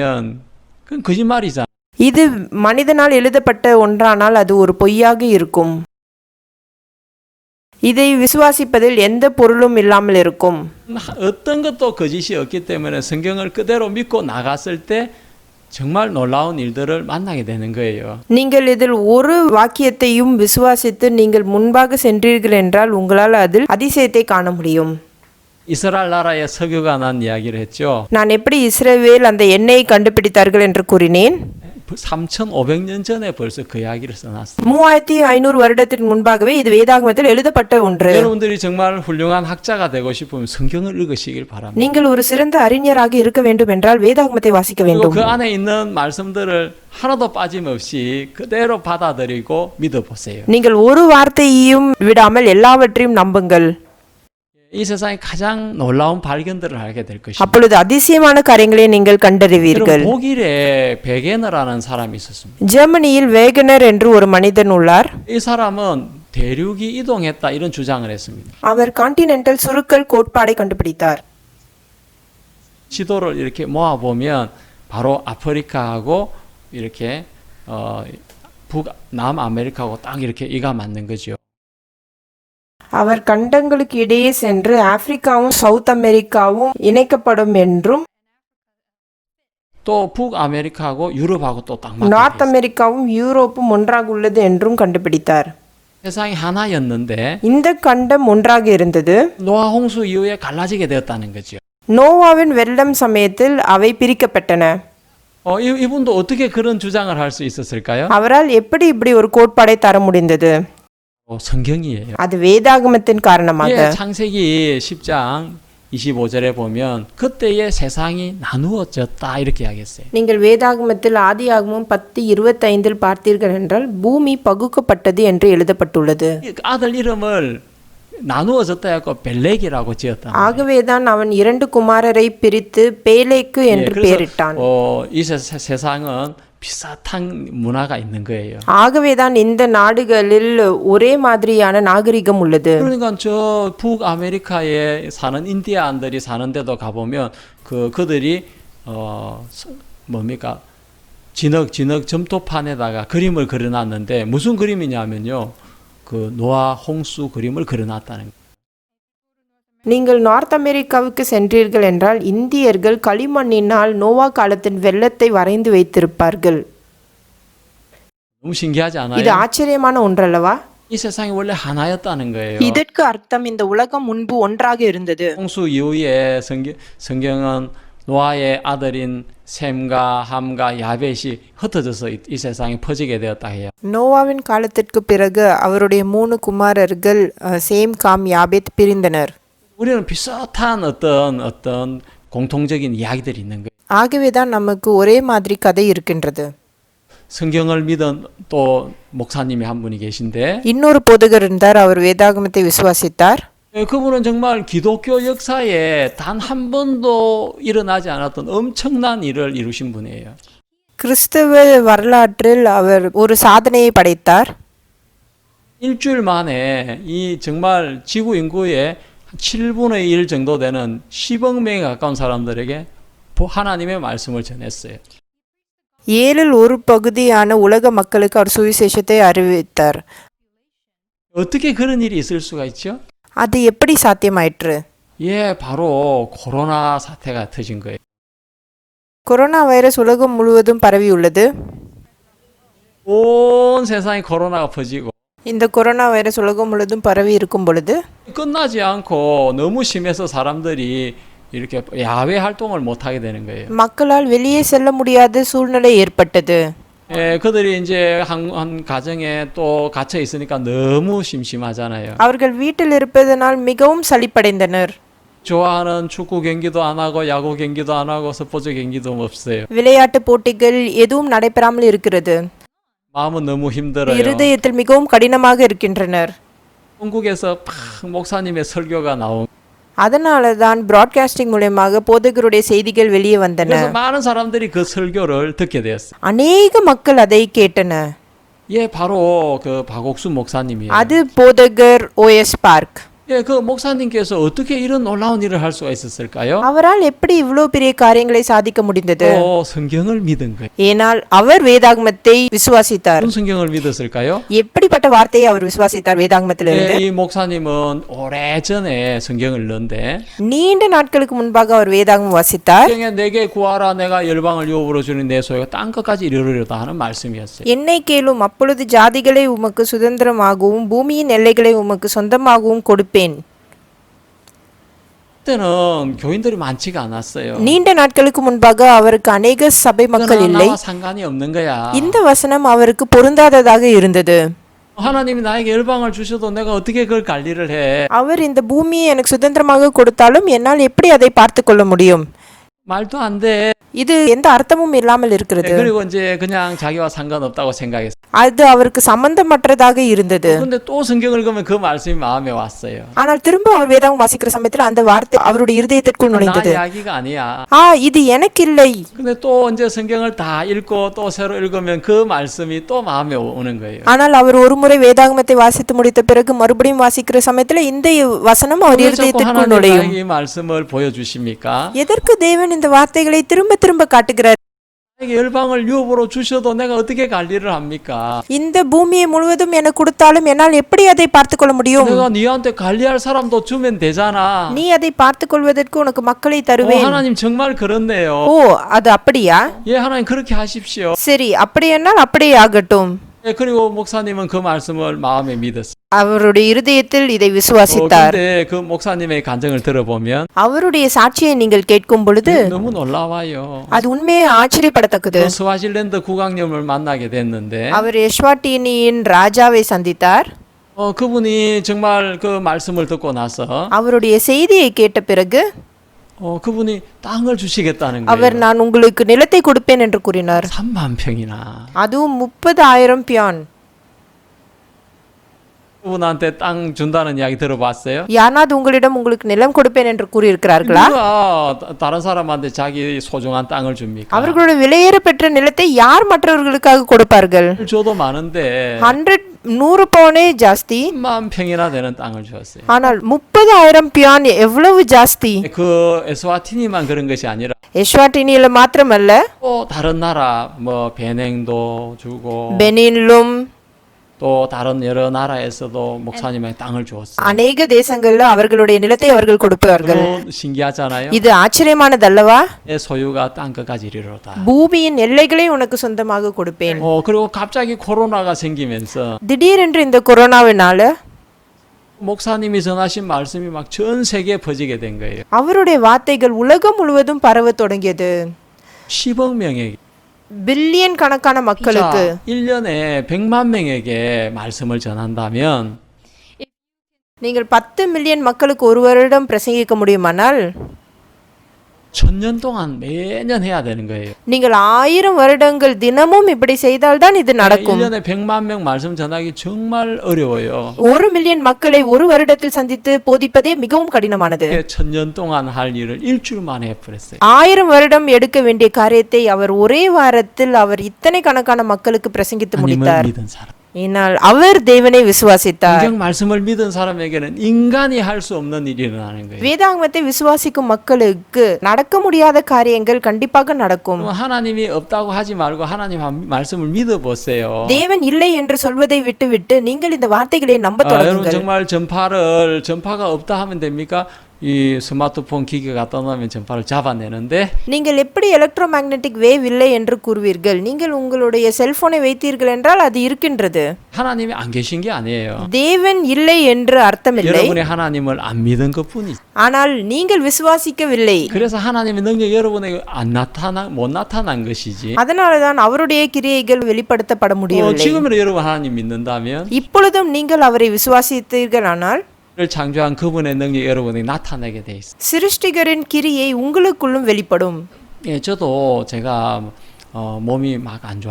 그건 거짓말이잖아. இது மனிதனால் எழுதப்பட்ட ஒன்றானால் அது ஒரு பொய்யாக இருக்கும். இதை விசுவாசிப்பதில் எந்த பொருளும் இல்லாமல் இருக்கும். 어떤 것도 거짓이 없기 때문에 성경을 그대로 믿고 나갔을 때 정말 놀라운 일들을 만나게 되는 거예요. நீங்கள் இதில் ஒரு வாக்கியத்தையும் விசுவாசித்து நீங்கள் முன்பாக சென்றீர்கள் என்றால் உங்களால் அதில் அதிசயத்தை காண முடியும். 이스라엘 나라의 석유가 난 이야기를 했죠. நான் எப்படி இஸ்ரவேல் அந்த எண்ணெயை கண்டுபிடித்தார்கள் என்று கூறினேன். 3,500년 전에 벌써 그 이야기를 써놨어요. 3500 வருடத்திற்கு முன்பாகவே இது வேதாகமத்தில் எழுதப்பட்ட ஒன்று. 여러분들이 정말 훌륭한 학자가 되고 싶으면 성경을 읽으시길 바랍니다. நீங்கள் ஒரு சிறந்த அறிஞராக இருக்க வேண்டும் என்றால் வேதாகமத்தை வாசிக்க 그리고 வேண்டும். 그 안에 있는 말씀들을 하나도 빠짐없이 그대로 받아들이고 믿어보세요. நீங்கள் ஒரு வார்த்தையையும் விடாமல் எல்லாவற்றையும் நம்புங்கள். 이 세상에 가장 놀라운 발견들을 하게 될 것입니다. அப்பொழுது அதிசயமான காரியங்களை நீங்கள் கண்டறிவீர்கள். 여러분, 독일에 베게너라는 사람이 있었습니다. ஜெர்மனியில் வேகனர் என்று ஒரு மனிதன் உள்ளார். 이 사람은 대륙이 이동했다 이런 주장을 했습니다. அவர் கான்டினென்டல் சுருக்கல் கோட்பாடை கண்டுபிடித்தார். 지도를 이렇게 모아 보면 바로 아프리카하고 이렇게 남아메리카하고 딱 이렇게 이가 맞는 거죠. அவர் கண்டங்களுக்கு இடையே சென்று ஆப்பிரிக்காவும் சவுத் அமெரிக்காவும் இணைக்கப்படும் என்றும் 또 북아메리카하고 유럽하고 또 딱 맞게 நார்த் 돼 있어요. அமெரிக்காவும் யூரோப்பும் ஒன்றாக உள்ளது என்றும் கண்டுபிடித்தார். 세상이 하나였는데 இந்த கண்டம் ஒன்றாக இருந்தது. 노아 홍수 이후에 갈라지게 되었다는 거죠. நோவாவின் வெள்ளம் சமயத்தில் அவை பிரிக்கப்பட்டன. 이분도 어떻게 그런 주장을 할 수 있었을까요? அவரால் எப்படி இப்படி ஒரு கோட்பாடை தர முடிந்தது? 성경이에요. அது வேதாகமத்தின் காரணமாக. 예, 창세기 10장 25절에 보면 그때의 세상이 나누어졌다 이렇게 이야기했어요. நீங்கள் வேதாகமத்தில் ஆதியாகமம் 10:25 பார்த்தீர்கள் என்றால் பூமி பகுக்கப்பட்டது என்று எழுதப்பட்டுள்ளது. 아들 이름을 나누어졌다 해서 벨렉이라고 지었다. ஆகவேதான் அவன் 2 குமாரரை பிரித்து பேலேக்கு என்று பெயரிட்டான். 이 세상은 비슷한 문화가 있는 거예요. ஆகவேதான் இந்த நாடுகளில் ஒரே மாதிரியான நாகரிகம் உள்ளது. 그러니까 저 북아메리카에 사는 인디안들이 사는데도 가보면 그들이 뭡니까 진흙 점토판에다가 그림을 그려놨는데 무슨 그림이냐면요 그 노아 홍수 그림을 그려놨다는 거예요. நீங்கள் நார்த் அமெரிக்காவுக்கு சென்றீர்கள் என்றால் இந்தியர்கள் களிமண்ணினால் நோவா காலத்தின் வெள்ளத்தை வரைந்து வைத்திருப்பார்கள். 너무 신기하지 않아요? இது ஆச்சரியமான ஒன்றல்லவா? 이 세상이 원래 하나였다는 거예요. இதற்கு அர்த்தம் இந்த உலகம் முன்பு ஒன்றாக இருந்தது. 홍수 이후에 성경은 노아의 아들인 셈과 함과 야벳이 흩어져서 이 세상에 퍼지게 되었다 해요. நோவாவின் காலத்திற்கு பிறகு அவருடைய 3 குமாரர்கள் சேம் காம் யாபேத் பிரிந்தனர். 우리는 비슷한 어떤 공통적인 이야기들이 있는 거예요. ஆகவேதான் நமக்கு ஒரே மாதிரி கதை இருக்கின்றது. 성경을 믿은 또 목사님이 한 분이 계신데 இன்னொரு போதகர் இருந்தார். அவர் வேதாகமத்தை விசுவாசித்தார். 그분은 정말 기독교 역사에 단 한 번도 일어나지 않았던 엄청난 일을 이루신 분이에요. கிறிஸ்தவ வரலாற்றில் அவர் ஒரு சாதனையை படைத்தார். 일주일 만에 이 정말 지구 인구의 7분의 1 정도 되는 10억 명에 가까운 사람들에게 하나님의 말씀을 전했어요. 7ல் ஒரு பகுதியான உலக மக்களுக்கு அவர் சுவிசேஷத்தை அறிவித்தார். 어떻게 그런 일이 있을 수가 있죠? அது எப்படி சாத்தியமாயிற்று? 바로 코로나 사태가 터진 거예요. கொரோனா வைரஸ் உலகம் முழுவதும் பரவியுள்ளது. 온 세상에 코로나가 퍼지고 இந்த கொரோனா வைரஸ் உலகம் முழுவதும் பரவி இருக்கும் பொழுது 끝나지 않고 너무 심해서 사람들이 이렇게 야외 활동을 못 하게 되는 거예요. மக்களால் வெளியே செல்ல முடியாத சூழ்நிலை ஏற்பட்டது. 그들이 이제 한 가정에 또 갇혀 있으니까 너무 심심하잖아요. அவர்கள் வீட்டில் இருப்பதனால் மிகவும் சலிப்படைந்தனர். 좋아하는 축구 경기도 안 하고 야구 경기도 안 하고 스포츠 경기도 없어요. விளையாட்டு போட்டிகள் எதுவும் நடைபெறாமல் இருக்கிறது. 마음은 너무 힘들어요. இருதயத்தில் மிகவும் கடினமாக இருக்கின்றனர். 한국에서 목사님의 설교가 나온. அதனால தான் பிராட்காஸ்டிங் மூலமாக போதகருடைய செய்திகள் வெளியே வந்தன. 그래서 많은 사람들이 그 설교를 듣게 되었어요. அநேக மக்கள் அதை கேட்டனர். 바로 그 박옥수 목사님이에요. அது போதகர் OS பார்க். 예, 그 목사님께서 어떻게 이런 놀라운 일을 할 수가 있었을까요? அவரால் எப்படி இவ்வளவு பெரிய காரியங்களை சாதிக்க முடிந்தது? 또 성경을 믿은 거예요. ஏனால் அவர் வேதாகமத்தை விசுவாசித்தார். 무슨 성경을 믿었을까요? எப்படிப்பட்ட வார்த்தையை அவர் விசுவாசித்தார் வேதாகமத்திலிருந்து? 예, 이 목사님은 오래전에 성경을 넣는데 நீண்ட நாட்களுக்கு முன்பாக அவர் வேதாகமம் வாசித்தார். 성경에 내게 구하라 내가 열방을 유업으로 주는 내 소유가 땅 끝까지 이르리로다 하는 말씀이었어요. என்னை கேளும் அப்பொழுது ஜாதிகளை உமக்கு சுதந்திரமாகவும் பூமியின் எல்லைகளை உமக்கு சொந்தமாகவும் கொடுப்பேன். 그때는 교인들이 많지가 않았어요. நீண்ட நாட்களுக்கு முன்பாக அவருக்கு அநேக சபை மக்கள் இல்லை. 나와 상관이 없는 거야. இந்த வசனம் அவருக்கு பொருந்தாததாக இருந்தது. 하나님이 나에게 열방을 주셔도 내가 어떻게 그걸 관리를 해? அவர் இந்த பூமியை எனக்கு சுதந்திரமாக கொடுத்தாலும் என்னால் எப்படி அதை பார்த்து கொள்ள முடியும்? 말도 안 돼. இது எந்த அர்த்தமும் இல்லாமல் இருக்கிறது. 그리고 이제 그냥 자기와 상관없다고 생각했어요. அது அவருக்கு சம்பந்தமற்றதாக இருந்தது. 근데 또 성경을 읽으면 그 말씀이 마음에 왔어요. ஆனால் திரும்ப அவர் வேதாகம் வாசிக்கிற சமயத்தில் அந்த வார்த்தை அவருடைய இருதயத்திற்குள் 나 நுழைந்தது. 이야기가 아니야. இது எனக்கு இல்லை. 근데 또 이제 성경을 다 읽고 또 새로 읽으면 그 말씀이 또 마음에 오는 거예요. ஆனால் அவர் ஒரு முறை வேதாகமத்தை வாசித்து முடித்த பிறகு மறுபடியும் வாசிக்கிற சமயத்தில் இந்த வசனம் அவர் 왜 자꾸 இருதயத்திற்குள் 하나님 நுழையும். 나에게 이 말씀을 보여주십니까? எதற்கு தேவன் இந்த வார்த்தைகளை திரும்ப திரும்ப காட்டுகிறார்? 나에게 열방을 유업으로 주셔도 내가 어떻게 관리를 합니까? இந்த பூமியை முழுவதும் எனக்கு கொடுத்தாலும் என்னால் எப்படி அதை பார்த்து கொள்ள முடியும்? 내가 니한테 관리할 사람도 주면 되잖아. நீ அதை பார்த்து கொள்வதற்கு உனக்கு மக்களை 오, தருவேன். 하나님 정말 그렇네요. அது அப்படியா? 예, 하나님 그렇게 하십시오. சரி, அப்படியானால் அப்படியே ஆகட்டும். 예, 그리고 목사님은 그 말씀을 마음에 믿었어요. அவருடைய இருதயத்தில் இதை விசுவாசித்தார். 근데 그 목사님의 간증을 들어보면 அவருடைய சாட்சியை நீங்கள் கேட்கும் பொழுது 너무 놀라워요. அது உண்மையை ஆச்சரியப்படத்தக்கது. 그 스와질랜드 국왕님을 만나게 됐는데 அவர் எஸ்வாட்டினியின் ராஜாவை சந்தித்தார். 그분이 정말 그 말씀을 듣고 나서 அவருடைய செய்தியை கேட்ட பிறகு 그분이 땅을 주시겠다는 அவர் 거예요. நான் உங்களுக்கு நிலத்தை கொடுப்பேன் என்று கூறினார். 3만 평이나. அதுவும் 30,000 பியான். 그분한테 땅 준다는 이야기 들어봤어요? யாராவது உங்களிடம் உங்களுக்கு நிலம் கொடுப்பேன் என்று கூறியிருக்கிறார்களா? 누가 다른 사람한테 자기 소중한 땅을 줍니까? அவர்களுடைய விலையேற பெற்ற நிலத்தை யார் மற்றவர்களுக்காக கொடுப்பார்கள்? 줘도 많은데 100 பவுனே ஜாஸ்தி. 3만 평이나 되는 땅을 주었어요. ஆனால் 30,000 பியான் எவ்வளவு ஜாஸ்தி? 그 에스와티니만 그런 것이 아니라 எஸ்வாட்டினியில மாத்திரமல்ல, 또 다른 나라 뭐 베냉도 주고 பெனினிலும் 또 다른 여러 나라에서도 목사님의 땅을 주었어요. அநேக தேசங்கள்ல அவர்களுடைய நிலத்தை அவர்கள் கொடுப்பார்கள். 너무 신기하잖아요. இது ஆச்சரியமானதல்லவா? 내 소유가 땅 끝까지 이르러다. பூமியின் எல்லைகளை உனக்கு சொந்தமாக கொடுப்பேன். 그리고 갑자기 코로나가 생기면서 திடீரென்று இந்த கொரோனாவினால 목사님이 전하신 말씀이 막 전 세계에 퍼지게 된 거예요. அவருடைய வார்த்தைகள் உலகம் முழுவதும் பரவ தொடங்கியது. 10억 명에게 பில்லியன் கணக்கான மக்களுக்கு 1년에 100만 명에게 말씀을 전한다면 நீங்கள் 10 மில்லியன் மக்களுக்கு ஒரு வருடம் பிரசங்கிக்க முடியுமானால் 1000년 동안 매년 해야 되는 거예요. நீங்கள் 1000 வருடங்கள் தினமும் இப்படி செய்தால்தான் இது நடக்கும். 1년에 100만 명 말씀 전하기 정말 어려워요. 1 மில்லியன் மக்களை ஒரு வருடத்தில் சந்தித்து போதிப்பதே மிகவும் கடினமானது. 1000년 동안 할 일을 일주일 만에 해버렸어요. 1000 வருடம் எடுக்க வேண்டிய காரியத்தை அவர் ஒரே வாரத்தில் அவர் இத்தனை கணக்கான மக்களுக்கு பிரசங்கித்து 하나님을 முடித்தார். 믿은 사람. ஏனால் அவர் தேவனை விசுவாசித்தார். 성경 말씀을 믿은 사람에게는 인간이 할 수 없는 일이 일어나는 거예요. வேதாகமத்தை விசுவாசிக்கும் மக்களுக்கு நடக்க முடியாத காரியங்கள் கண்டிப்பாக நடக்கும். 하나님이 없다고 하지 말고 하나님 말씀을 믿어보세요. தேவன் இல்லை என்று சொல்வதை விட்டுவிட்டு நீங்கள் இந்த வார்த்தைகளை நம்ப 여러분 தொடங்குங்கள். 정말 전파가 없다 하면 됩니까? 이 스마트폰 기계가 떠나면 전파를 잡아내는데 நீங்கள் எப்படி எலக்ட்ரோ மேக்னெட்டிக் வேவ் இல்லை என்று கூறுவீர்கள்? நீங்கள் உங்களுடைய செல்போனை வைத்தீர்கள் என்றால் அது இருக்கின்றது. 하나님이 안 계신 게 아니에요. தேவன் இல்லை என்று அர்த்தமில்லை. 여러분이 하나님을 안 믿은 것뿐이죠. ஆனால் நீங்கள் விசுவாசிக்கவில்லை. 그래서 하나님의 능력이 여러분에게 못 나타난 것이지. அதனால்தான் அவருடைய கிரியைகள் வெளிப்படுத்தப்பட முடியவில்லை. 지금으로 여러분 하나님 믿는다면 இப்பொழுதும் நீங்கள் அவரை விசுவாசித்தீர்களானால் 를 창조한 그분의 능력이 여러분에게 나타나게 돼 있어요. சிருஷ்டிகரின் கிரியை உங்களுக்குள்ளும் வெளிப்படும். 예, 저도 제가 몸이 막 안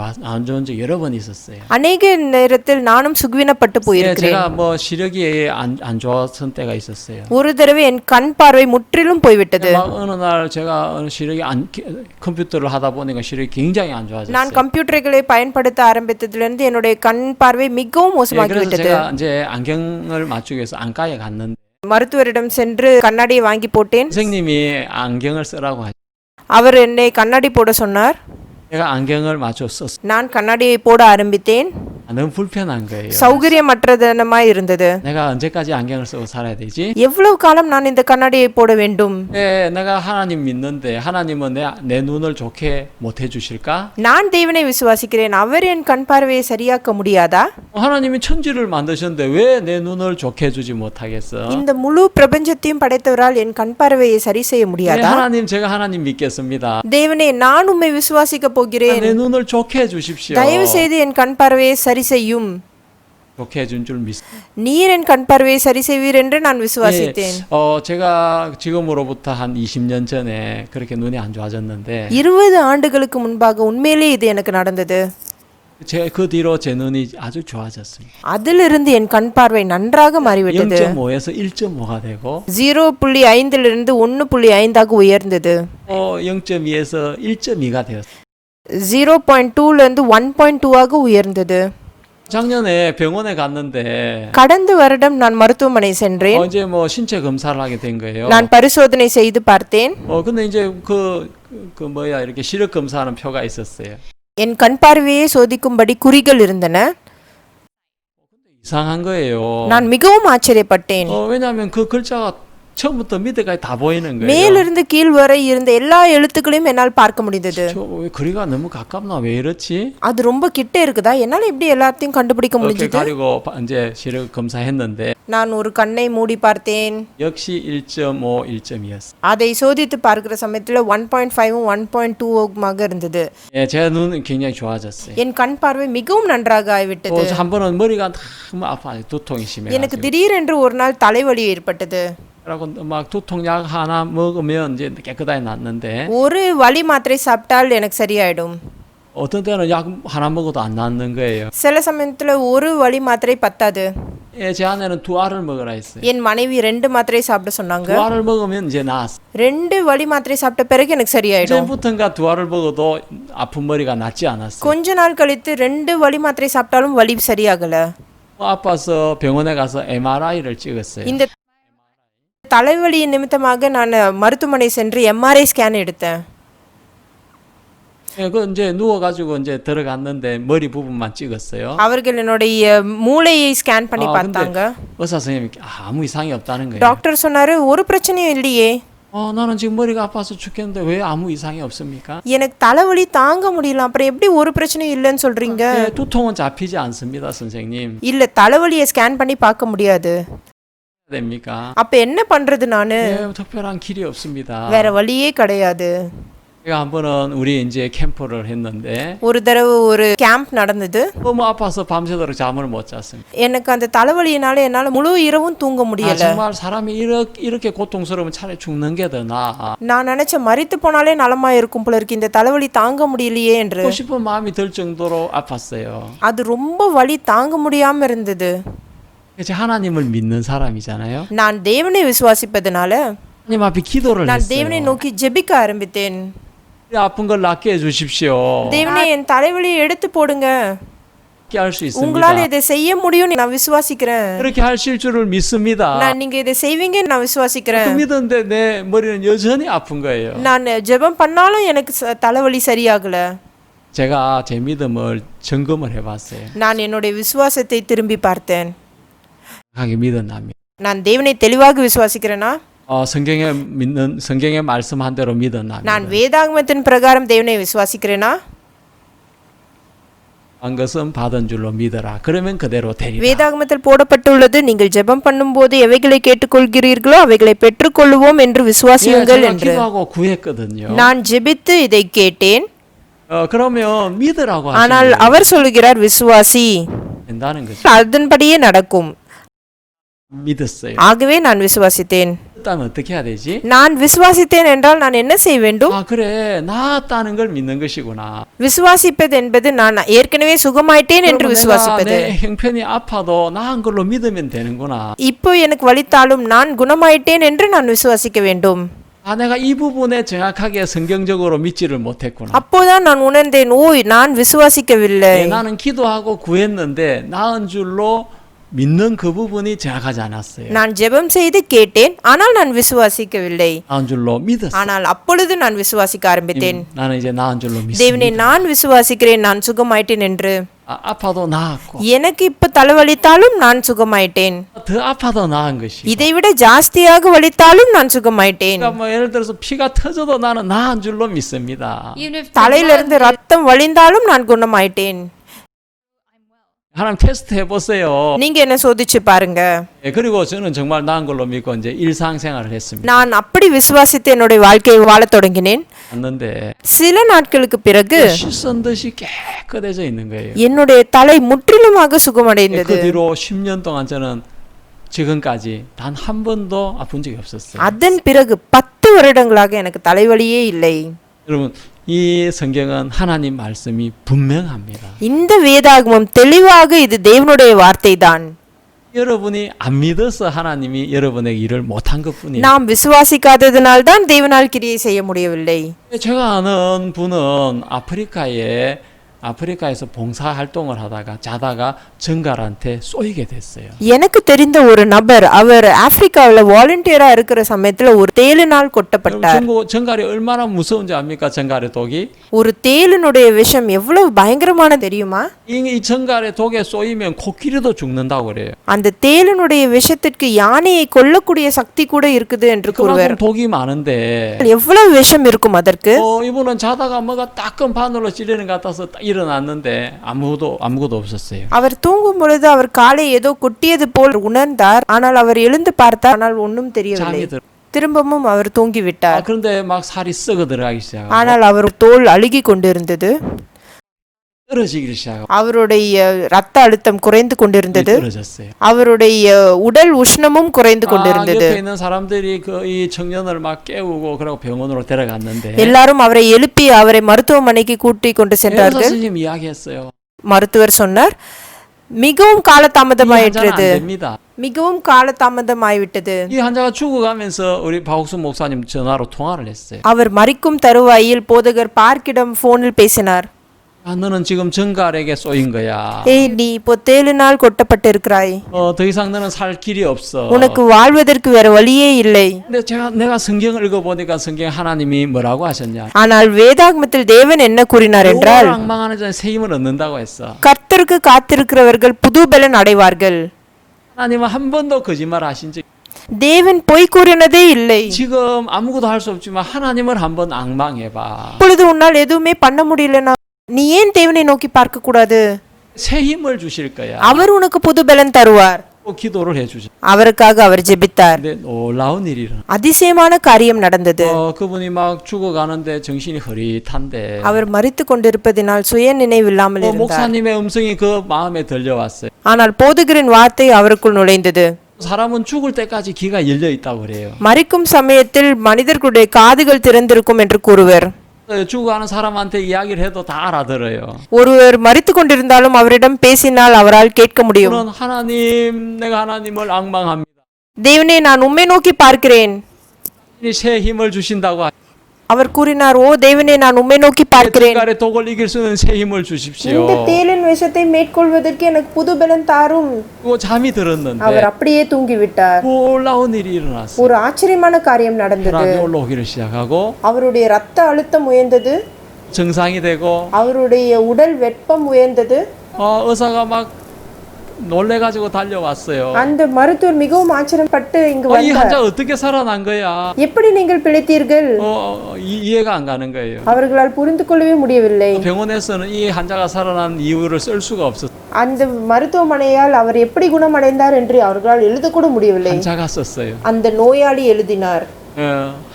좋은 적 여러 번 있었어요. அநேக நேரத்தில் நானும் சுகுவினப்பட்டு 예, போயிருக்கிறேன். 제가 뭐 시력이 안 좋았던 때가 있었어요. ஒரு தடவை என் கண் பார்வை முற்றிலும் போய்விட்டது. 막 어느 날 제가 시력이 컴퓨터를 하다 보니까 시력이 굉장히 안 좋아졌어요. நான் கம்ப்யூட்டர்களை பயன்படுத்த ஆரம்பித்ததிலிருந்து என்னுடைய கண் பார்வை மிகவும் 예, 그래서 மோசமாகிவிட்டது. 제가 이제 안경을 맞추기 위해서 안과에 갔는데 மருத்துவரிடம் சென்று கண்ணாடியை வாங்கி போட்டேன். 선생님이 안경을 쓰라고 하죠. அவர் என்னை கண்ணாடி போட சொன்னார். 제가 안경을 마저 썼어요. நான் கண்ணாடியை போட ஆரம்பித்தேன். 너무 불편한 거예요. சௌகரியமற்றதனமாய் இருந்தது. 내가 언제까지 안경을 쓰고 살아야 되지? எவ்வளவு காலம் நான் இந்த கண்ணாடியை போட வேண்டும்? 내가 하나님 믿는데 하나님은 내 눈을 좋게 못 해주실까? நான் தேவனை விசுவாசிக்கிறேன். அவர் என் கண் பார்வையை சரியாக்க முடியாதா? 하나님이 천지를 만드셨는데 왜 내 눈을 좋게 해주지 못하겠어? இந்த முழு பிரபஞ்சத்தையும் படைத்தவரால் என் கண் பார்வையை சரி செய்ய 네, முடியாதா? 하나님 제가 하나님 믿겠습니다. தேவனே, நான் உம்மை விசுவாசிக்க போகிறேன். 내 눈을 좋게 해주십시오. தயவு செய்து என் கண் பார்வையை சரி செய்யும். 좋게 해준 줄 믿습니다. நீர் என் கண் பார்வையை சரி செய்வீர் என்று நான் விசுவாசித்தேன். 제가 지금으로부터 한 20년 전에 그렇게 눈이 안 좋아졌는데 20 ஆண்டுகளுக்கு முன்பாக உண்மையிலே இது எனக்கு நடந்தது. 그 뒤로 제 눈이 아주 좋아졌습니다. அதிலிருந்து என் கண் பார்வை நன்றாக மாறிவிட்டது. 0.5에서 1.5가 되고 0.5லிருந்து 1.5ஆக உயர்ந்தது. 0.2에서 1.2가 되었어요. 0.2லிருந்து 1.2ஆக உயர்ந்தது. 작년에 병원에 갔는데 கடந்த வருடம் நான் மருத்துவமனை சென்றேன். 이제 뭐 신체 검사를 하게 된 거예요. நான் பரிசோதனை செய்து பார்த்தேன். 근데 이제 그 뭐야 이렇게 시력 검사하는 표가 있었어요. என் கண் பார்வையை சோதிக்கும்படி குறிகள் இருந்தன. 이상한 거예요. நான் மிகவும் ஆச்சரியப்பட்டேன். 왜냐하면 그 글자가 처음부터 밑에까지 다 보이는 거예요. மேலிருந்து கீழ் வரை இருந்த எல்லா எழுத்துக்களையும் என்னால் பார்க்க முடிந்தது. 왜 거리가 너무 가깝나 왜 이렇지? அது ரொம்ப கிட்ட இருக்குதா? என்னால் எப்படி எல்லாத்தையும் கண்டுபிடிக்க முடிஞ்சது? 가리고 이제 시력 검사했는데 நான் ஒரு கண்ணை மூடி பார்த்தேன். 역시 1.5, 1.2였어요. அதை சோதித்து பார்க்கிற சமயத்தில் 1.5ம் 1.2மாக இருந்தது. 제 눈은 굉장히 좋아졌어요. என் கண் பார்வை மிகவும் நன்றாக ஆகிவிட்டது. 한 번은 머리가 너무 아파요. 두통이 심해요. எனக்கு திடீரென்று ஒரு நாள் தலைவலி ஏற்பட்டது. 그리고 막 두통약 하나 먹으면 이제 깨끗하게 낫는데 ஒரு வலி மாத்திரை சாப்பிட்டால் எனக்கு சரியாயிடும். 어떤 때는 약 하나 먹어도 안 낫는 거예요. சில சமயத்தில் ஒரு வலி மாத்திரை பத்தாது. 제 아내는 2알을 먹으라 했어요. என் மனைவி 2 மாத்திரை சாப்பிட சொன்னாங்க. 2알을 먹으면 이제 나았어. 2 வலி மாத்திரை சாப்பிட்ட பிறகு எனக்கு சரியாயிடும். 전부터인가 2알을 먹어도 아픈 머리가 낫지 않았어요. கொஞ்ச நாள் கழித்து 2 வலி மாத்திரை சாப்பிட்டாலும் வலி சரியாகல. 아파서 병원에 가서 MRI를 찍었어요. இந்த தலைவலி நிமித்தமாக நான் மருத்துவமனை சென்று MRI ஸ்கேன் எடுத்தேன். 그 이제 누워가지고 이제 들어갔는데 머리 부분만 찍었어요. அவர்கள் என்னுடைய மூளையை ஸ்கேன் பண்ணி பார்த்தாங்க. 의사 선생님이 아무 이상이 없다는 거예요. டாக்டர் சொன்னாரு, ஒரு பிரச்சனையும் இல்லையே. 나는 지금 머리가 아파서 죽겠는데 왜 아무 이상이 없습니까? எனக்கு தலைவலி தாங்க முடியல, அப்புறம் எப்படி ஒரு பிரச்சனையும் இல்லைன்னு சொல்றீங்க? 두통은 잡히지 않습니다, 선생님. இல்ல, தலைவலியை ஸ்கேன் பண்ணி பார்க்க முடியாது. 됩니까? அப்ப என்ன பண்றது நானு? 특별한 길이 없습니다. வேற வழியே கிடையாது. 제가 한 번은 우리 이제 캠프를 했는데 ஒரு தடவை ஒரு கேம்ப் நடந்தது. 너무 아파서 밤새도록 잠을 못 잤습니다. எனக்கு அந்த தலைவலியினால என்னால முழு இரவும் தூங்க முடியல. 정말 사람이 이렇게 고통스러우면 차라리 죽는 게 더 나아. நான் நினைச்ச மரித்து போனாலே நலமா இருக்கும் போல இருக்கு, இந்த தலைவலி தாங்க முடியலையே என்று. 죽고 싶은 마음이 들 정도로 아팠어요. அது ரொம்ப வலி தாங்க முடியாம இருந்தது. 이제 하나님을 믿는 사람이잖아요. நான் தேவனை விசுவாசிப்பதனால 하나님 앞에 기도를 நான் 했어요. தேவனை நோக்கி ஜெபிக்க ஆரம்பித்தேன். 아픈 걸 낫게 해주십시오. தேவனே, என் தலைவலியை எடுத்து போடுங்க. 그렇게 할 수 있습니다. உங்களால இதை செய்ய முடியும் நான் விசுவாசிக்கிறேன். 그렇게 하실 줄을 믿습니다. நான் நீங்க இதை செய்வீங்கன்னு நான் விசுவாசிக்கிறேன். 그 믿었는데 내 머리는 여전히 아픈 거예요. நான் ஜெபம் பண்ணாலும் எனக்கு தலைவலி சரியாகல. 제가 제 믿음을 점검을 해봤어요. நான் என்னுடைய விசுவாசத்தை திரும்பி பார்த்தேன். 하게 믿었나면 நான் தேவனை தெளிவாக விசுவாசிக்கிறேனா? 성경의 말씀한 대로 믿었나면 நான் வேதாகமத்தின் பிரகாரம் தேவனை விசுவாசிக்கிறேனா? 한 것은 받은 줄로 믿어라. 그러면 그대로 되리라. வேதாகமத்தில் போடப்பட்டுள்ளது, நீங்கள் ஜெபம் பண்ணும்போது எவைகளை கேட்டுக்கொள்கிறீர்களோ அவைகளை பெற்றுக்கொள்வோம் என்று விசுவாசியுங்கள் 제가 என்று. 기도하고 구했거든요. நான் ஜெபித்து இதை கேட்டேன். 그러면 믿으라고 ஆனால் 하시는 அவர் சொல்கிறார், விசுவாசி, 된다는 거죠. அதன்படியே நடக்கும். 믿었어요. ஆகவே நான் விசுவாசித்தேன். 그다음 어떻게 해야 되지? நான் விசுவாசித்தேன் என்றால் நான் என்ன செய்ய வேண்டும்? 그래 나았다는 걸 믿는 것이구나. விசுவாசிப்பது என்பது நான் ஏற்கனவே சுகமாயிட்டேன் என்று விசுவாசிப்பது. 내 형편이 아파도 나은 걸로 믿으면 되는구나. இப்போ எனக்கு வலித்தாலும் நான் குணமாயிட்டேன் என்று நான் விசுவாசிக்க வேண்டும். 내가 이 부분에 정확하게 성경적으로 믿지를 못했구나. அப்போதான் நான் உணர்ந்தேன், ஓய் நான் விசுவாசிக்கவில்லை. 나는 기도하고 구했는데 나은 줄로 믿는 그 부분이 정확하지 않았어요. நான் ஜெபம் செய்து கேட்டேன், ஆனால் நான் விசுவாசிக்கவில்லை. 나은 줄로 믿었어요. ஆனால் அப்பொழுது நான் விசுவாசிக்க ஆரம்பித்தேன். 나는 이제 나은 줄로 믿습니다. தேவனே, நான் விசுவாசிக்கிறேன், நான் சுகமாயிட்டேன் என்று. 아파도 나았고 எனக்கு இப்ப தலைவலித்தாலும் நான் சுகமாயிட்டேன். 더 아파도 나은 것이. இதைவிட ஜாஸ்தியாக வலித்தாலும் நான் சுகமாயிட்டேன். 그러니까 뭐 예를 들어서 피가 터져도 나는 나은 줄로 믿습니다. Even if the தலையிலிருந்து blood ரத்தம் வழிந்தாலும் நான் குணமாயிட்டேன். 하나님 테스트 해보세요. நீங்க என்ன சோதிச்சு பாருங்க. 예, 그리고 저는 정말 나은 걸로 믿고 이제 일상생활을 했습니다. நான் அப்படி விசுவாசித்து என்னுடைய வாழ்க்கையை வாழத் தொடங்கினேன். 왔는데 சில நாட்களுக்கு பிறகு 씻은 듯이 깨끗해져 있는 거예요. என்னுடைய தலை முற்றிலுமாக 그 சுகமடைந்தது. 뒤로 10년 동안 저는 지금까지 단 한 번도 아픈 적이 없었어요. அதன் பிறகு 10 வருடங்களாக எனக்கு தலைவலியே இல்லை. 여러분 이 성경은 하나님 말씀이 분명합니다. இந்த வேதாகமம் தெளிவாக இது தேவனுடைய வார்த்தை தான். 여러분이 안 믿어서 하나님이 여러분에게 일을 못한 것뿐이에요. நாம் விசுவாசிக்காததினால் தான் தேவனால் கிரியை செய்ய முடியவில்லை. 제가 아는 분은 아프리카에서 봉사 활동을 하다가 자다가 정갈한테 쏘이게 됐어요. எனக்கு தெரிந்த ஒரு நபர், அவர் ஆப்பிரிக்காவில் வாலண்டியரா இருக்கிற சமயத்துல ஒரு தேளினால் கொட்டப்பட்டார். 정갈이 얼마나 무서운지 압니까? 정갈의 독이? ஒரு தேளினுடைய விஷம் எவ்வளவு பயங்கரமான தெரியுமா? 이 정갈의 독에 쏘이면 코끼리도 죽는다고 그래요. அந்த தேளினுடைய விஷத்திற்கு யானையை கொல்லக்கூடிய சக்தி கூட இருக்குது என்று கூறுவார். 그만큼 독이 많은데 எவ்வளவு விஷம் இருக்கும் அதற்கு? 이분은 자다가 뭐가 따끔 바늘로 찔리는 것 같아서 딱 일어났는데 아무것도 없었어요. அவர் தூங்கும் பொழுது அவர் காலை ஏதோ கொட்டியது போல் உணர்ந்தார். ஆனால் அவர் எழுந்து பார்த்தார், ஆனால் ஒன்றும் தெரியவில்லை. 잠이 들. திரும்பவும் அவர் தூங்கிவிட்டார். 그런데 막 살이 썩어 들어가기 시작하고 ஆனால் அவர் தோல் அழுகி கொண்டிருந்தது. 떨어지기 시작하고 அவருடைய ரத்த அழுத்தம் குறைந்து கொண்டிருந்தது. 떨어졌어요. அவருடைய உடல் உஷ்ணமும் குறைந்து கொண்டிருந்தது. 옆에 있는 사람들이 이 청년을 막 깨우고 그러고 병원으로 데려갔는데 எல்லாரும் அவரை எழுப்பி அவரை மருத்துவமனைக்கு கூட்டி கொண்டு 의사 சென்றார்கள். 선생님 이야기했어요. மருத்துவர் சொன்னார், மிகவும் 이 환자는 안 காலதாமதமாயிற்றது, 됩니다. மிகவும் காலதாமதமாய்விட்டது. 이 환자가 죽어가면서 우리 박옥수 목사님 전화로 통화를 했어요. அவர் மரிக்கும் தருவாயில் போதகர் பார்க்கிடம் போனில் பேசினார். 너는 지금 정갈에게 쏘인 거야. ஏய், நீ இப்போ தேளினால் கொட்டப்பட்டிருக்கிறாய். 더 이상 너는 살 길이 없어. உனக்கு வாழ்வதற்கு வேற வழியே இல்லை. 근데 내가 성경을 읽어보니까 성경 하나님이 뭐라고 하셨냐? ஆனால் வேதாகமத்தில் தேவன் என்ன கூறினார் என்றால், 영원을 앙망하는 자는 새 힘을 얻는다고 했어. கர்த்தருக்கு காத்திருக்கிறவர்கள் புது பலன் அடைவார்கள். 하나님은 한 번도 거짓말 하신 적. தேவன் பொய் கூறினதே இல்லை. 지금 아무것도 할 수 없지만 하나님을 한번 앙망해봐. இப்பொழுது உன்னால் எதுவுமே பண்ண முடியலனா நீ ஏன் தேவனை நோக்கி பார்க்க கூடாது? 새 힘을 주실 거야. அவர் உனக்கு புது பலன் தருவார். 또 기도를 해주죠. அவருக்காக அவர் ஜெபித்தார். 근데 놀라운 일이 일어나. அதிசயமான காரியம் நடந்தது. 그분이 막 죽어가는데 정신이 흐릿한데. அவர் மரித்து கொண்டிருப்பதினால் சுய நினைவில்லாமல் இருந்தார். 목사님의 음성이 그 마음에 들려왔어요. ஆனால் போதகரின் வார்த்தை அவருக்குள் நுழைந்தது. 사람은 죽을 때까지 귀가 열려 있다고 그래요. மரிக்கும் சமயத்தில் மனிதர்களுடைய காதுகள் திறந்திருக்கும் என்று கூறுவர். 죽어가는 사람한테 이야기를 해도 다 알아들어요. ஒருவர் மரித்து கொண்டிருந்தாலும் அவரிடம் பேசினால் அவரால் கேட்க முடியும். 저는 하나님, 내가 하나님을 앙망합니다. தேவனே, நான் உம்மை நோக்கி பார்க்கிறேன். 새 힘을 주신다고. அவர் கூறினார், ஓ தேவனே, நான் உம்மை நோக்கி பார்க்கிறேன். 정갈의 독을 이길 수 있는 새 힘을 주십시오. இந்த தேளின் விஷத்தை மேற்கொள்வதற்கு எனக்கு புது பலன் தாரும். 그거 잠이 들었는데 அவர் அப்படியே தூங்கிவிட்டார். 놀라운 일이 일어났어요. ஒரு ஆச்சரியமான காரியம் நடந்தது. 혈압이 올라오기를 시작하고 அவருடைய ரத்த அழுத்தம் உயர்ந்தது. 정상이 되고 அவருடைய உடல் வெப்பம் உயர்ந்தது. 의사가 막 놀래가지고 달려왔어요. அந்த மருத்துவர் மிகவும் ஆச்சரியப்பட்டு இங்கு 이 வந்தார். 환자 어떻게 살아난 거야? எப்படி நீங்கள் பிழைத்தீர்கள்? 이해가 안 가는 거예요. அவர்களால் புரிந்து கொள்ளவே முடியவில்லை. 병원에서는 이 환자가 살아난 이유를 쓸 수가 없었어요. அந்த மருத்துவமனையால் அவர் எப்படி குணமடைந்தார் என்று அவர்களால் எழுதக்கூட முடியவில்லை. 환자가 썼어요. அந்த நோயாளி எழுதினார்,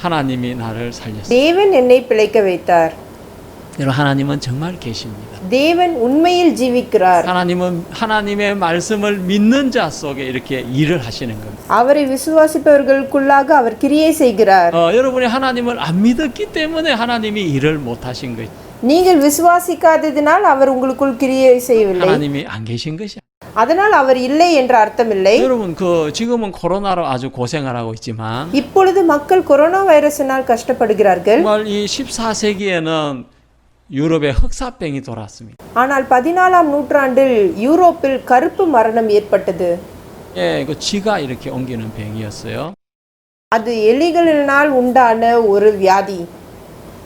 하나님이 나를 살렸어요. தேவன் என்னை பிழைக்க வைத்தார். 여러분, 하나님은 정말 계십니다. தேவன் உண்மையில் ஜீவிக்கிறார். 하나님은 하나님의 말씀을 믿는 자 속에 이렇게 일을 하시는 겁니다. அவரை விசுவாசிப்பவர்களுக்குள்ளாக அவர் கிரியை செய்கிறார். 여러분이 하나님을 안 믿었기 때문에 하나님이 일을 못 하신 거예요. நீங்கள் விசுவாசிக்காததினால் அவர் உங்களுக்குள் கிரியை செய்யவில்லை. 하나님이 안 계신 것이. அதனால் அவர் இல்லை என்ற அர்த்தமில்லை. 여러분, 지금은 코로나로 아주 고생을 하고 있지만 இப்பொழுது மக்கள் கொரோனா வைரஸினால் கஷ்டப்படுகிறார்கள். 정말 이 14세기에는 유럽에 흑사병이 돌았습니다. ஆனால் 14ஆம் நூற்றாண்டில் யூரோப்பில் கருப்பு மரணம் ஏற்பட்டது. 예, 그 쥐가 이렇게 옮기는 병이었어요. அது எலிகளினால் உண்டான ஒரு வியாதி.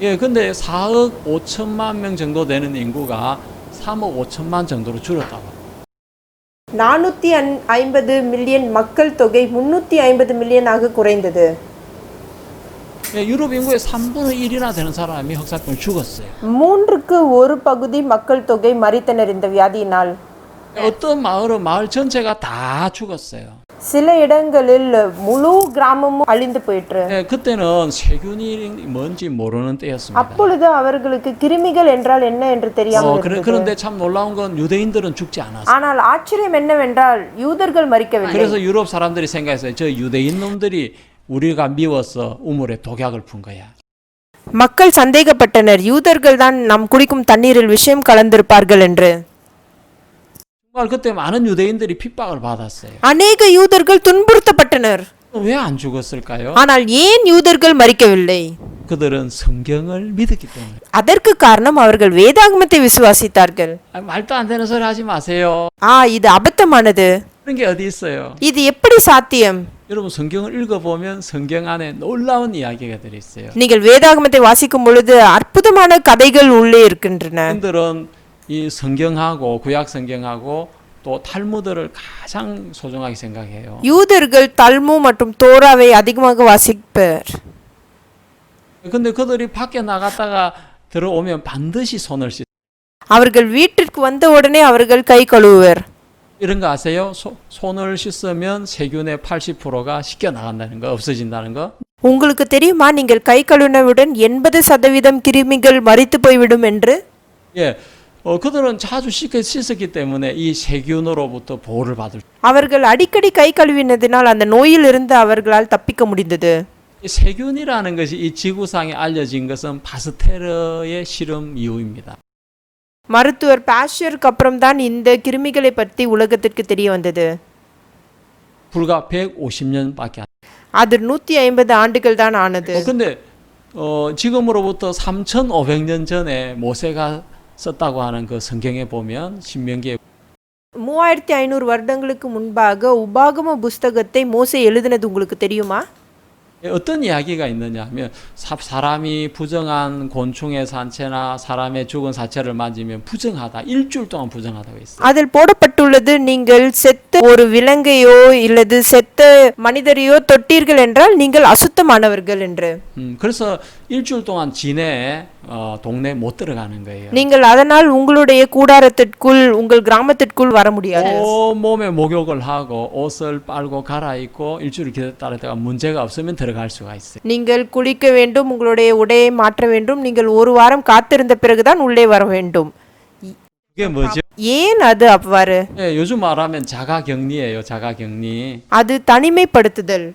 예, 근데 4억 5천만 명 정도 되는 인구가 3억 5천만 정도로 줄었다고. 450 மில்லியன் மக்கள் தொகை 350 மில்லியனாக குறைந்தது. 예, 유럽 인구의 3분의 1이나 되는 사람이 흑사병 죽었어요. 3க்கு 1 பகுதி மக்கள் தொகை மரித்தனர் இந்த வியாதியினால். 어떤 마을은 마을 전체가 다 죽었어요. சில இடங்களில் முழு கிராமமும் அழிந்து போயிற்று. 예, 그때는 세균이 뭔지 모르는 때였습니다. அப்பொழுது அவர்களுக்கு கிருமிகள் என்றால் என்ன என்று தெரியாமல் இருந்தது. 그런데 참 놀라운 건 유대인들은 죽지 않았어요. ஆனால் ஆச்சரியம் என்னவென்றால் யூதர்கள் மரிக்கவில்லை. 그래서 유럽 사람들이 생각했어요. 저 유대인 놈들이 우리가 미워서 우물에 독약을 푼 거야. மக்கள் சந்தேகப்பட்டனர் யூதர்கள் தான் நாம் குடிக்கும் தண்ணீரில் விஷம் கலந்திருப்பார்கள் என்று. 정말 그때 많은 유대인들이 핍박을 받았어요. அநேக யூதர்கள் துன்புறுத்தப்பட்டனர். 왜 안 죽었을까요? ஆனால் ஏன் யூதர்கள் மரிக்கவில்லை? 그들은 성경을 믿었기 때문에. அதற்கு காரணம் அவர்கள் வேதாகமத்தை விசுவாசித்தார்கள். 말도 안 되는 소리 하지 마세요. இது அபத்தமானது. 그런 게 어디 있어요? இது எப்படி சாத்தியம்? 여러분 성경을 읽어보면 성경 안에 놀라운 이야기가 들어있어요. நீங்கள் வேதாகமத்தை வாசிக்கும் பொழுது அற்புதமான கதைகள் உள்ளே இருக்கின்றன. 그들은 이 성경하고 구약 성경하고 또 탈무드를 가장 소중하게 생각해요. யூதர்கள் தல்மு மற்றும் தோராவை அதிகமாக வாசிப்பர். 근데 그들이 밖에 나갔다가 들어오면 반드시 손을 씻어요. அவர்கள் வீட்டிற்கு வந்த உடனே அவர்கள் கை கழுவுவர். 이런 거 아세요? 손을 씻으면 세균의 80%가 씻겨 나간다는 거, 없어진다는 거. உங்களுக்கு தெரியுமா நீங்கள் கை கழுவினவுடன் 80% கிருமிகள் மரித்து போய்விடும் என்று? 예, 그들은 자주 씻었기 때문에 이 세균으로부터 보호를 받을. அவர்கள் அடிக்கடி கை கழுவினதினால் அந்த நோயிலிருந்து அவர்களால் தப்பிக்க முடிந்தது. 이 세균이라는 것이 이 지구상에 알려진 것은 파스테르의 실험 이후입니다. மருத்துவர் பாஸ்டருக்கு அப்புறம் தான் இந்த கிருமிகளை பற்றி உலகத்திற்கு தெரிய வந்தது. 불과 150년밖에 안. அது 150 ஆண்டுகள் தான் ஆனது. 근데 지금으로부터 3,500년 전에 모세가 썼다고 하는 그 성경에 보면 신명기에 3500 வருடங்களுக்கு முன்பாக உபாகம புஸ்தகத்தை மோசே எழுதினது உங்களுக்கு தெரியுமா? 어떤 이야기가 있느냐 하면 사람이 부정한 곤충의 산채나 사람의 죽은 사체를 만지면 부정하다. 일주일 동안 부정하다고 있어요. அதில் போடப்பட்டுள்ளது நீங்கள் செத்த ஒரு விலங்கையோ இல்லது செத்த மனிதரையோ தொட்டீர்கள் என்றால் நீங்கள் அசுத்தமானவர்கள் என்று. 그래서 일주일 동안 지내 동네 못 들어가는 거예요. நீங்கள் அதனால் உங்களுடைய கூடாரத்திற்குள் உங்கள் கிராமத்திற்குள் வர முடியாது. 몸에 목욕을 하고 옷을 빨고 갈아입고 일주일 기다렸다가 문제가 없으면 들어갈 수가 있어요. நீங்கள் குளிக்க வேண்டும், உங்களுடைய உடையை மாற்ற வேண்டும், நீங்கள் ஒரு வாரம் காத்திருந்த பிறகுதான் உள்ளே வர வேண்டும். 그게 뭐죠? ஏன் அது அவ்வாறு? 예, 요즘 말하면 자가격리예요. 자가격리. அது தனிமைப்படுத்துதல்.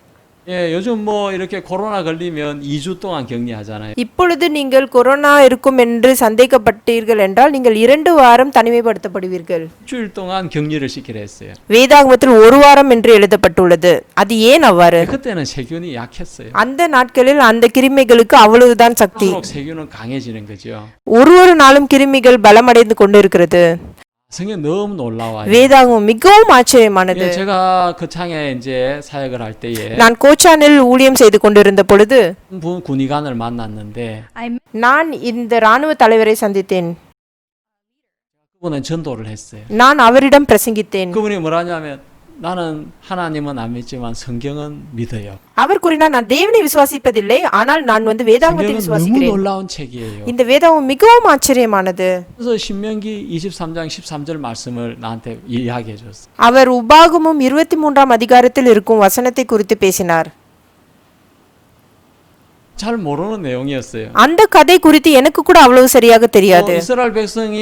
예, 요즘 뭐 이렇게 코로나 걸리면 2주 동안 격리하잖아요. இப்பொழுது நீங்கள் கொரோனா இருக்கும் என்று சந்தேகப்பட்டீர்கள் என்றால் நீங்கள் 2 வாரம் தனிமைப்படுத்தப்படுவீர்கள். 일주일 동안 격리를 시키려 했어요. வேதாகமத்தில் 1 வாரம் என்று எழுதப்பட்டுள்ளது. அது ஏன் அவ்வாறு? 그때는 세균이 약했어요. அந்த நாட்களில் அந்த கிருமிகளுக்கு அவ்வளவுதான் சக்தி. 세균은 강해지는 거죠. ஒரு நாளும் கிருமிகள் பலமடைந்து கொண்டிருக்கிறது. 성경 너무 놀라워요. வேதாகமம் மிகவும் ஆச்சரியமானது. 예, 제가 거창에 이제 사역을 할 때에 நான் கோச்சானில் ஊழியம் செய்து கொண்டிருந்த பொழுது 군의관을 만났는데 நான் இந்த ராணுவ தலைவரை சந்தித்தேன். 그분은 전도를 했어요. நான் அவரிடம் பிரசங்கித்தேன். 그분이 뭐라냐면 나는 하나님은 안 믿지만 성경은 믿어요. அவர் கூறினார், நான் தேவனை விசுவாசிப்பதில்லை, ஆனால் நான் வேதாகமத்தை 성경은 너무 விசுவாசிக்கிறேன். 놀라운 책이에요. இந்த வேதாகமம் மிகவும் ஆச்சரியமானது. 그래서 신명기 23장 13절 말씀을 나한테 이야기해 줬어요. அவர் உபாகமம் 23ஆம் அதிகாரத்தில் இருக்கும் வசனத்தை குறித்து பேசினார். 잘 모르는 내용이었어요. அந்த கதை குறித்து எனக்கு கூட அவ்வளவு சரியாக தெரியாது. 이스라엘 백성이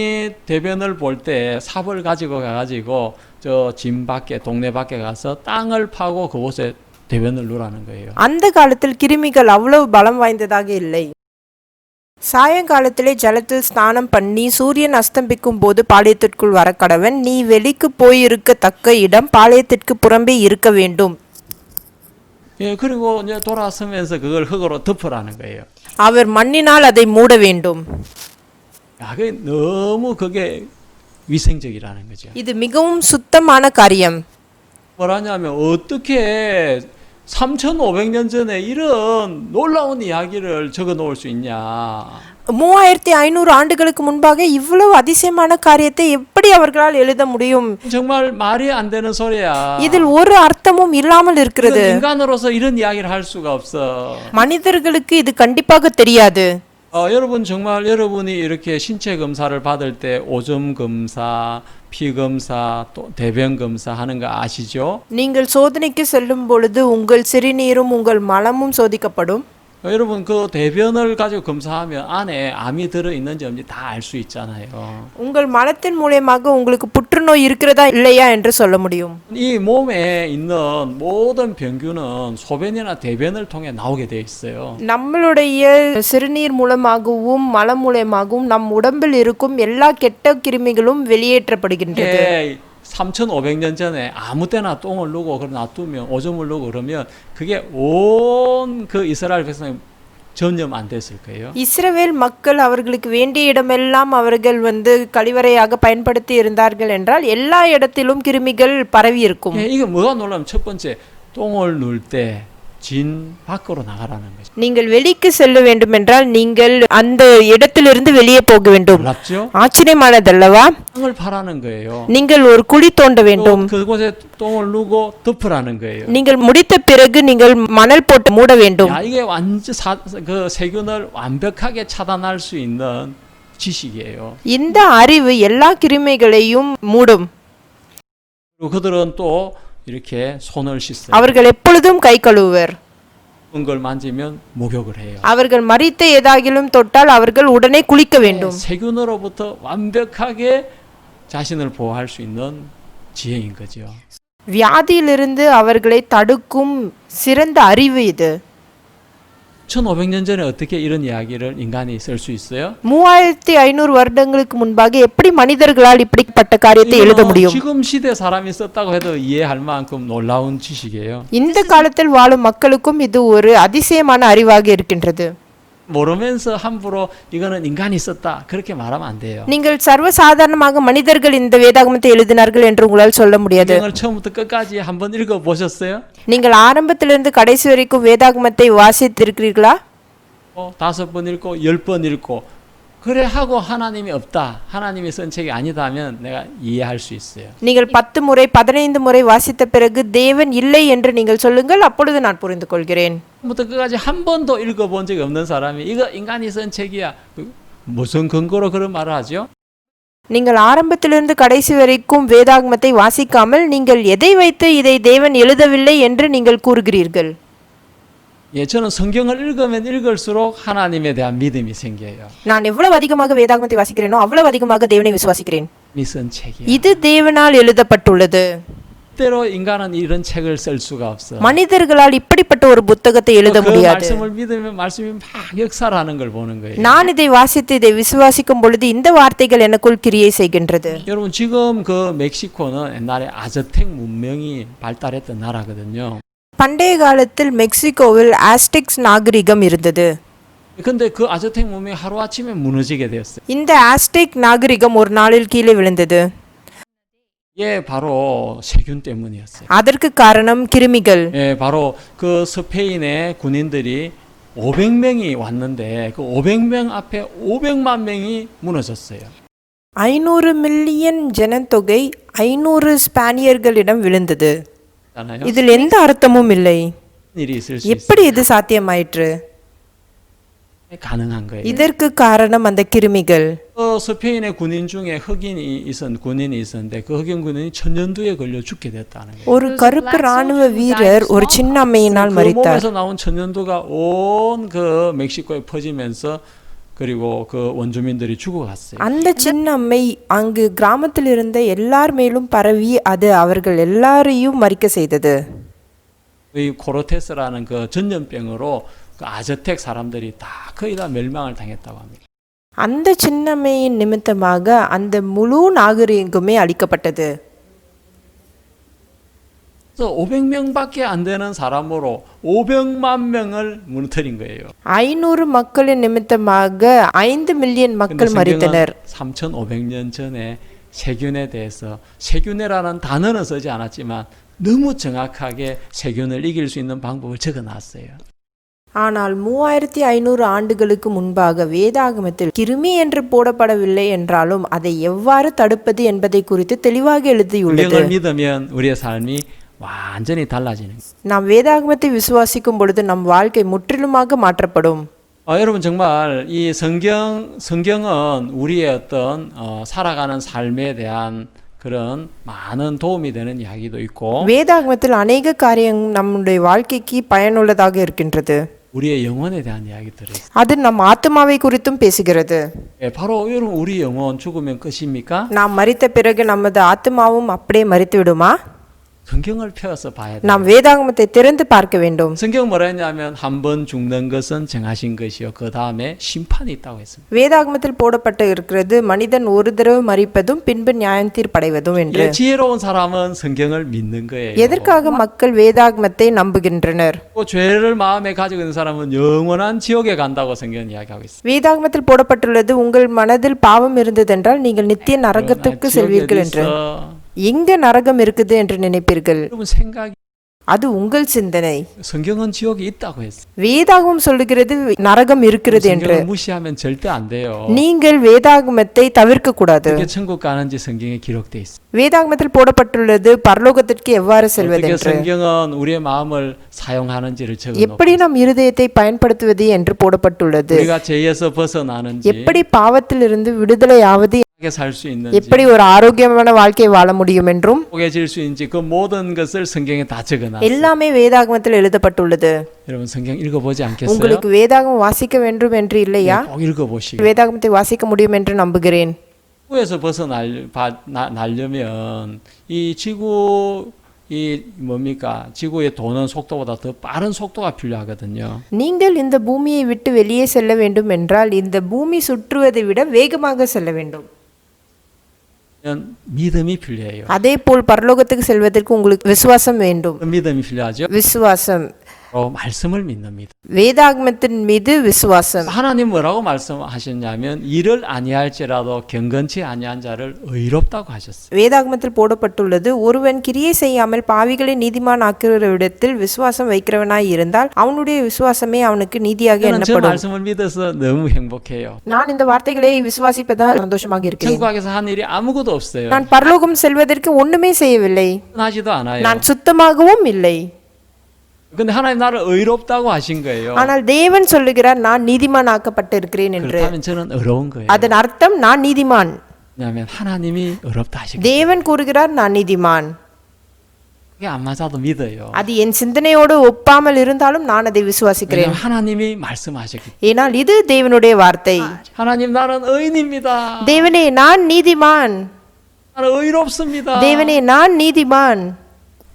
대변을 볼 때 삽을 가지고 가가지고 저 진 밖에 동네 밖에 가서 땅을 파고 그곳에 대변을 누라는 거예요. அந்த காலத்தில் கிருமிகள் அவ்வளவு பலம் வாய்ந்ததாக இல்லை. சாயங்காலத்திலே ஜலத்தில் ஸ்நானம் பண்ணி சூரியன் அஸ்தம்பிக்கும் போது பாளையத்திற்குள் வர கடவன். நீ வெளிக்கு போயிருக்கத்தக்க இடம் பாளையத்திற்கு புறம்பே இருக்க வேண்டும். 예, 그리고 이제 돌아서면서 그걸 흙으로 덮으라는 거예요. அவர் மண்ணினால் அதை மூட வேண்டும். 그게 너무 그게 위생적이라는 거죠. இது மிகவும் சுத்தமான காரியம். 뭐라냐면 어떻게 3,500년 전에 이런 놀라운 이야기를 적어 놓을 수 있냐. 3500 ஆண்டுகளுக்கு முன்பாக இவ்வளவு அதிசயமான காரியத்தை எப்படி அவர்களால் எழுத முடியும்? 정말 말이 안 되는 소리야. இதில் ஒரு அர்த்தமும் இல்லாமல் இருக்கிறது. 이건 인간으로서 이런 이야기를 할 수가 없어. மனிதர்களுக்கு இது கண்டிப்பாக தெரியாது. 여러분 정말 여러분이 이렇게 신체 검사를 받을 때 오점 검사, 피 검사, 또 대변 검사 하는 거 아시죠? நீங்கள் சோதனைக்கு செல்லும் பொழுது உங்கள் சிறுநீரும் உங்கள் மலமும் சோதிக்கப்படும். 여러분 그 대변을 가지고 검사하면 안에 암이 들어 있는지 없는지 다 알 수 있잖아요. உங்கள் மலத்தின் மூலமாக உங்களுக்கு புற்றுநோய் இருக்கிறதா இல்லையா என்று சொல்ல முடியும். 이 몸에 있는 모든 병균은 소변이나 대변을 통해 나오게 돼 있어요. நம்மளுடைய சிறுநீர் மூலமாகவும் மலம் மூலமாகவும் நம் உடம்பில் இருக்கும் எல்லா கெட்ட கிருமிகளும் வெளியேற்றப்படுகின்றது. 3,500년 전에 아무 때나 똥을 누고 그걸 놔두면 오줌을 누고 그러면 그게 온 그 이스라엘 백성이 전염 안 됐을 거예요. இஸ்ரவேல் மக்கள் அவர்களுக்கு வேண்டிய இடமெல்லாம் அவர்கள் கழிவறையாக பயன்படுத்தி இருந்தார்கள் என்றால் எல்லா இடத்திலும் கிருமிகள் பரவி இருக்கும். 이게 뭐가 놀라면 첫 번째 똥을 누울 때 진 밖으로 나가라는 거죠. நீங்கள் வெளிக்கு செல்ல வேண்டும் என்றால் நீங்கள் அந்த இடத்திலிருந்து வெளியே போக வேண்டும். 몰랐죠? ஆச்சரியமானதல்லவா? 땅을 파라는 거예요. நீங்கள் ஒரு குழி தோண்ட வேண்டும். 그곳에 똥을 누고 덮으라는 거예요. நீங்கள் முடித்த பிறகு நீங்கள் மணல் போட்டு மூட வேண்டும். 야, 이게 완전 그 세균을 완벽하게 차단할 수 있는 지식이에요. இந்த அறிவு எல்லா கிருமிகளையும் மூடும். 그리고 그들은 또 이렇게 손을 씻어요. அவர்கள் எப்பொழுதும் கை கழுவுவர். 걸 만지면 목욕을 해요. அவர்கள் மரித்த ஏதாகிலும் தொட்டால் அவர்கள் உடனே குளிக்க வேண்டும். 세균으로부터 완벽하게 자신을 보호할 수 있는 지혜인 거죠. வியாதியிலிருந்து அவர்களை தடுக்கும் சிறந்த அறிவு இது. 1,500년 전에 어떻게 이런 이야기를 인간이 쓸 수 있어요? 3500 வருடங்களுக்கு முன்பாக எப்படி மனிதர்களால் இப்படிப்பட்ட காரியத்தை எழுத முடியும்? 지금 시대 사람이 썼다고 해도 이해할 만큼 놀라운 지식이에요. இந்த காலத்தில் வாழும் மக்களுக்கும் இது ஒரு அதிசயமான அறிவாக இருக்கின்றது. 모르면서 함부로 이거는 인간이 썼다 그렇게 말하면 안 돼요. நீங்கள் சர்வசாதாரணமாக மனிதர்கள் இந்த வேதாகமத்தை எழுதினார்கள் என்று உங்களால் சொல்ல முடியாது. 성경을 처음부터 끝까지 한번 읽어 보셨어요? நீங்கள் ஆரம்பத்திலிருந்து கடைசி வரைக்கும் வேதாகமத்தை வாசித்திருக்கிறீர்களா? 5번 읽고 10번 읽고 그래 하고 하나님이 없다, 하나님이 쓴 책이 아니다 하면 내가 이해할 수 있어요. நீங்கள் 10 முறை 15 முறை வாசித்த பிறகு தேவன் இல்லை என்று நீங்கள் சொல்லுங்கள், அப்பொழுது நான் புரிந்து கொள்கிறேன். 처음부터 끝까지 한 번도 읽어본 적이 없는 사람이 이거 인간이 쓴 책이야, 무슨 근거로 그런 말을 하죠? நீங்கள் ஆரம்பத்திலிருந்து கடைசி வரைக்கும் வேதாகமத்தை வாசிக்காமல் நீங்கள் எதை வைத்து இதை தேவன் எழுதவில்லை என்று நீங்கள் கூறுகிறீர்கள்? 예, 저는 성경을 읽으면 읽을수록 하나님에 대한 믿음이 생겨요. நான் எவ்வளவு அதிகமாக வேதாகமத்தை வாசிக்கிறேனோ அவ்வளவு அதிகமாக தேவனை விசுவாசிக்கிறேன். 믿은 책이야. இது தேவனால் எழுதப்பட்டுள்ளது. 때로 인간은 이런 책을 쓸 수가 없어. மனிதர்களால் இப்படிப்பட்ட ஒரு புத்தகத்தை எழுத 그 முடியாது. 말씀을 믿으면 말씀이 막 역사하는 걸 보는 거예요. நான் இதை வாசித்து இதை விசுவாசிக்கும் பொழுது இந்த வார்த்தைகள் எனக்குள் கிரியை செய்கின்றது. 여러분 지금 그 멕시코는 옛날에 아즈텍 문명이 발달했던 나라거든요. பண்டைய காலத்தில் மெக்சிகோவில் ஆஸ்டெக்ஸ் நாகரிகம் இருந்தது. 근데 그 아즈텍 문명이 하루아침에 무너지게 되었어요. இந்த ஆஸ்டெக் நாகரிகம் ஒரு நாளில் கீழே விழுந்தது. 예, 바로 세균 때문이었어요. அதற்கு காரணம் கிருமிகள். 예, 바로 그 스페인의 군인들이 500명이 왔는데 그 500명 앞에 500만 명이 무너졌어요. 500 மில்லியன் ஜனத்தொகை 500 ஸ்பானியர்களிடம் விழுந்தது. இதில் எந்த அர்த்தமும் இல்லை. 일이 있을 수 எப்படி இது சாத்தியமாயிற்று? 가능한 거예요. இதற்கு காரணம் அந்த கிருமிகள். 스페인의 군인 중에 군인이 있었는데 그 흑인 군인이 천연두에 걸려 죽게 됐다는 거예요. ஒரு கருப்பு ராணுவ வீரர் ஒரு சின்ன அம்மையினால் 그 மரித்தார். 몸에서 나온 천연두가 온 그 멕시코에 퍼지면서 그리고 그 원주민들이 죽어갔어요. அந்த சின்ன அம்மை அங்கு கிராமத்தில் இருந்த எல்லார் மேலும் பரவி அது அவர்கள் எல்லாரையும் மரிக்க செய்தது. 이 코르테스라는 그 전염병으로 그 아즈텍 사람들이 다 거의 다 멸망을 당했다고 합니다. அந்த சின்ன அம்மையின் நிமித்தமாக அந்த முழு நாகரிகமே அழிக்கப்பட்டது. 그래서 500명밖에 안 되는 사람으로 500만 명을 무너뜨린 거예요. 500 மக்களின் நிமித்தமாக 5 மில்லியன் மக்கள் மரித்தனர். 3,500년 전에 세균에 대해서 세균이라는 단어는 쓰지 않았지만 너무 정확하게 세균을 이길 수 있는 방법을 적어놨어요. ஆனால் 3500 ஆண்டுகளுக்கு முன்பாக வேதாகமத்தில் கிருமி என்று போடப்படவில்லை என்றாலும் அதை எவ்வாறு தடுப்பது என்பதை குறித்து தெளிவாக எழுதியுள்ளது. 성경을 믿으면 우리의 삶이 완전히 달라지는 거예요. நாம் வேதாகமத்தை விசுவாசிக்கும் பொழுது நம் வாழ்க்கை முற்றிலுமாக மாற்றப்படும். 여러분 정말 이 성경은 우리의 어떤 살아가는 삶에 대한 그런 많은 도움이 되는 이야기도 있고 வேதாகமத்தில் அநேக காரியம் நம்முடைய வாழ்க்கைக்கு பயனுள்ளதாக இருக்கின்றது. 우리의 영혼에 대한 이야기들이 있어요. அது நம் ஆத்மாவை குறித்தும் பேசுகிறது. 바로 여러분 우리 영혼 죽으면 끝입니까? நாம் மரித்த பிறகு நமது ஆத்மாவும் அப்படியே மரித்து விடுமா? 성경을 펴서 봐야 돼요. நாம் வேதாகமத்தை திறந்து பார்க்க வேண்டும். 성경 뭐라 했냐면 한 번 죽는 것은 정하신 것이요 그 다음에 심판이 있다고 했습니다. வேதாகமத்தில் போடப்பட்டு இருக்கிறது மனிதன் ஒரு தடவை மரிப்பதும் பின்பு நியாயம் தீர்ப்படைவதும் என்று. 지혜로운 사람은 성경을 믿는 거예요. எதற்காக மக்கள் வேதாகமத்தை நம்புகின்றனர்? 또 죄를 마음에 가지고 있는 사람은 영원한 지옥에 간다고 성경은 이야기하고 있습니다. வேதாகமத்தில் போடப்பட்டுள்ளது உங்கள் மனதில் பாவம் இருந்ததென்றால் நீங்கள் நித்திய நரகத்திற்கு செல்வீர்கள் என்று. எங்க நரகம் இருக்குது என்று நினைப்பீர்கள்? 여러분 생각이 அது உங்கள் சிந்தனை. 성경은 지옥이 있다고 했어요. வேதாகமம் சொல்லுகிறது நரகம் இருக்கிறது என்று. 성경을 무시하면 절대 안 돼요. நீங்கள் வேதாகமத்தை தவிர்க்க கூடாது. 어떻게 천국 가는지 성경에 기록돼 있어요. வேதாகமத்தில் போடப்பட்டுள்ளது பரலோகத்திற்கு எவ்வாறு செல்வது 어떻게 என்று. 성경은 우리의 마음을 사용하는지를 எப்படி 적어놓고 நம் இருதயத்தை பயன்படுத்துவது என்று போடப்பட்டுள்ளது. 우리가 죄에서 벗어나는지 எப்படி பாவத்திலிருந்து விடுதலையாவது, 살 수 있는지 எப்படி ஒரு ஆரோக்கியமான வாழ்க்கை வாழ முடியும் என்றும் 포개질 수 있는지 그 모든 것을 성경에 다 적어놨어요. எல்லாமே வேதாகமத்தில் எழுதப்பட்டுள்ளது. 여러분 성경 읽어보지 않겠어요? உங்களுக்கு வேதாகமம் வாசிக்க வேண்டும் என்று இல்லையா? 꼭 읽어보시고 வேதாகமத்தை வாசிக்க முடியும் என்று நம்புகிறேன். 지구에서 벗어나려면 이 지구 이 뭡니까? 지구의 도는 속도보다 더 빠른 속도가 필요하거든요. நீங்கள் இந்த பூமியை விட்டு வெளியே செல்ல வேண்டும் என்றால் இந்த பூமி சுற்றுவதை விட வேகமாக செல்ல வேண்டும். 믿음이 필요해요. அதேபோல் பரலோகத்துக்கு செல்வதற்கு உங்களுக்கு விசுவாசம் வேண்டும். 믿음이 필요하죠. விசுவாசம், 말씀을 믿는 믿음. வேதாகமத்தின் மீது விசுவாசம். 하나님 뭐라고 말씀하셨냐면 이를 아니할지라도 경건치 아니한 자를 의롭다고 하셨어요. வேதாகமத்தில் போடப்பட்டுள்ளது ஒருவன் கிரியை செய்யாமல் பாவிகளை நீதிமான் ஆக்குகிறவிடத்தில் விசுவாசம் வைக்கிறவனாய் இருந்தால் அவனுடைய விசுவாசமே அவனுக்கு நீதியாக 저는 저 எண்ணப்படும். 말씀을 믿어서 너무 행복해요. நான் இந்த வார்த்தைகளை விசுவாசிப்பதால் சந்தோஷமாக இருக்கிறேன். 천국에서 한 일이 아무것도 없어요. நான் பரலோகம் செல்வதற்கு ஒண்ணுமே செய்யவில்லை. 하지도 않아요. நான் சுத்தமாகவும் இல்லை. 근데 하나님 나를 의롭다고 하신 거예요. ஆனால் தேவன் சொல்லுகிறார் நான் நீதிமான் ஆக்கப்பட்டிருக்கிறேன் என்று. 그렇다면 저는 의로운 거예요. அதன் அர்த்தம் நான் நீதிமான். 왜냐하면 하나님이 의롭다 하시고 தேவன் கூறுகிறார் நான் நீதிமான். 그게 안 맞아도 믿어요. அது என் சிந்தனையோடு ஒப்பாமல் இருந்தாலும் நான் அதை விசுவாசிக்கிறேன். 왜냐하면 하나님이 말씀하셨기 ஏனால் இது தேவனுடைய வார்த்தை. 하나님 나는 의인입니다. தேவனே நான் நீதிமான். 나는 의롭습니다. தேவனே நான் நீதிமான்.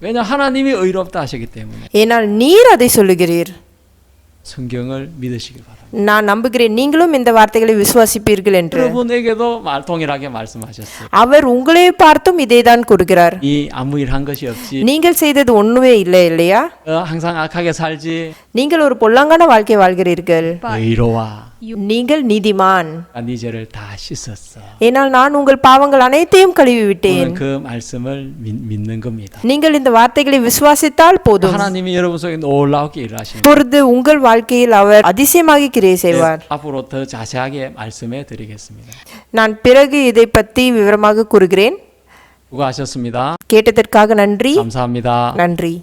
왜냐 하나님이 의롭다 하시기 때문에 ஏனால் நீர் அதை சொல்லுகிறீர். 성경을 믿으시기 바랍니다. நான் நம்புகிறேன் நீங்களும் இந்த வார்த்தைகளை விசுவாசிப்பீர்கள் என்று. 여러분에게도 동일하게 말씀하셨어요. அவர் உங்களை பார்த்தும் இதைதான் கூறுகிறார். 이 아무 일 한 것이 없지. நீங்கள் செய்தது ஒண்ணுமே இல்லை இல்லையா? 항상 악하게 살지. நீங்கள் ஒரு பொல்லாங்கான வாழ்க்கை வாழ்கிறீர்கள். 의로와. நீங்கள் நீதிமான். 네 죄를 다 씻었어. ஏனால் நான் உங்கள் பாவங்கள் அனைத்தையும் கழுவி விட்டேன். 그 말씀을 믿는 겁니다. நீங்கள் இந்த வார்த்தைகளை விசுவாசித்தால் போதும். 하나님이 여러분 속에 놀라우게 일하시는. பொழுது உங்கள் வாழ்க்கையில் அவர் அதிசயமாக கிரியை செய்வார். 앞으로 더 자세하게 말씀해 드리겠습니다. நான் பிறகு இதை பற்றி விவரமாக கூறுகிறேன். 수고하셨습니다. கேட்டதற்காக நன்றி. 감사합니다. நன்றி.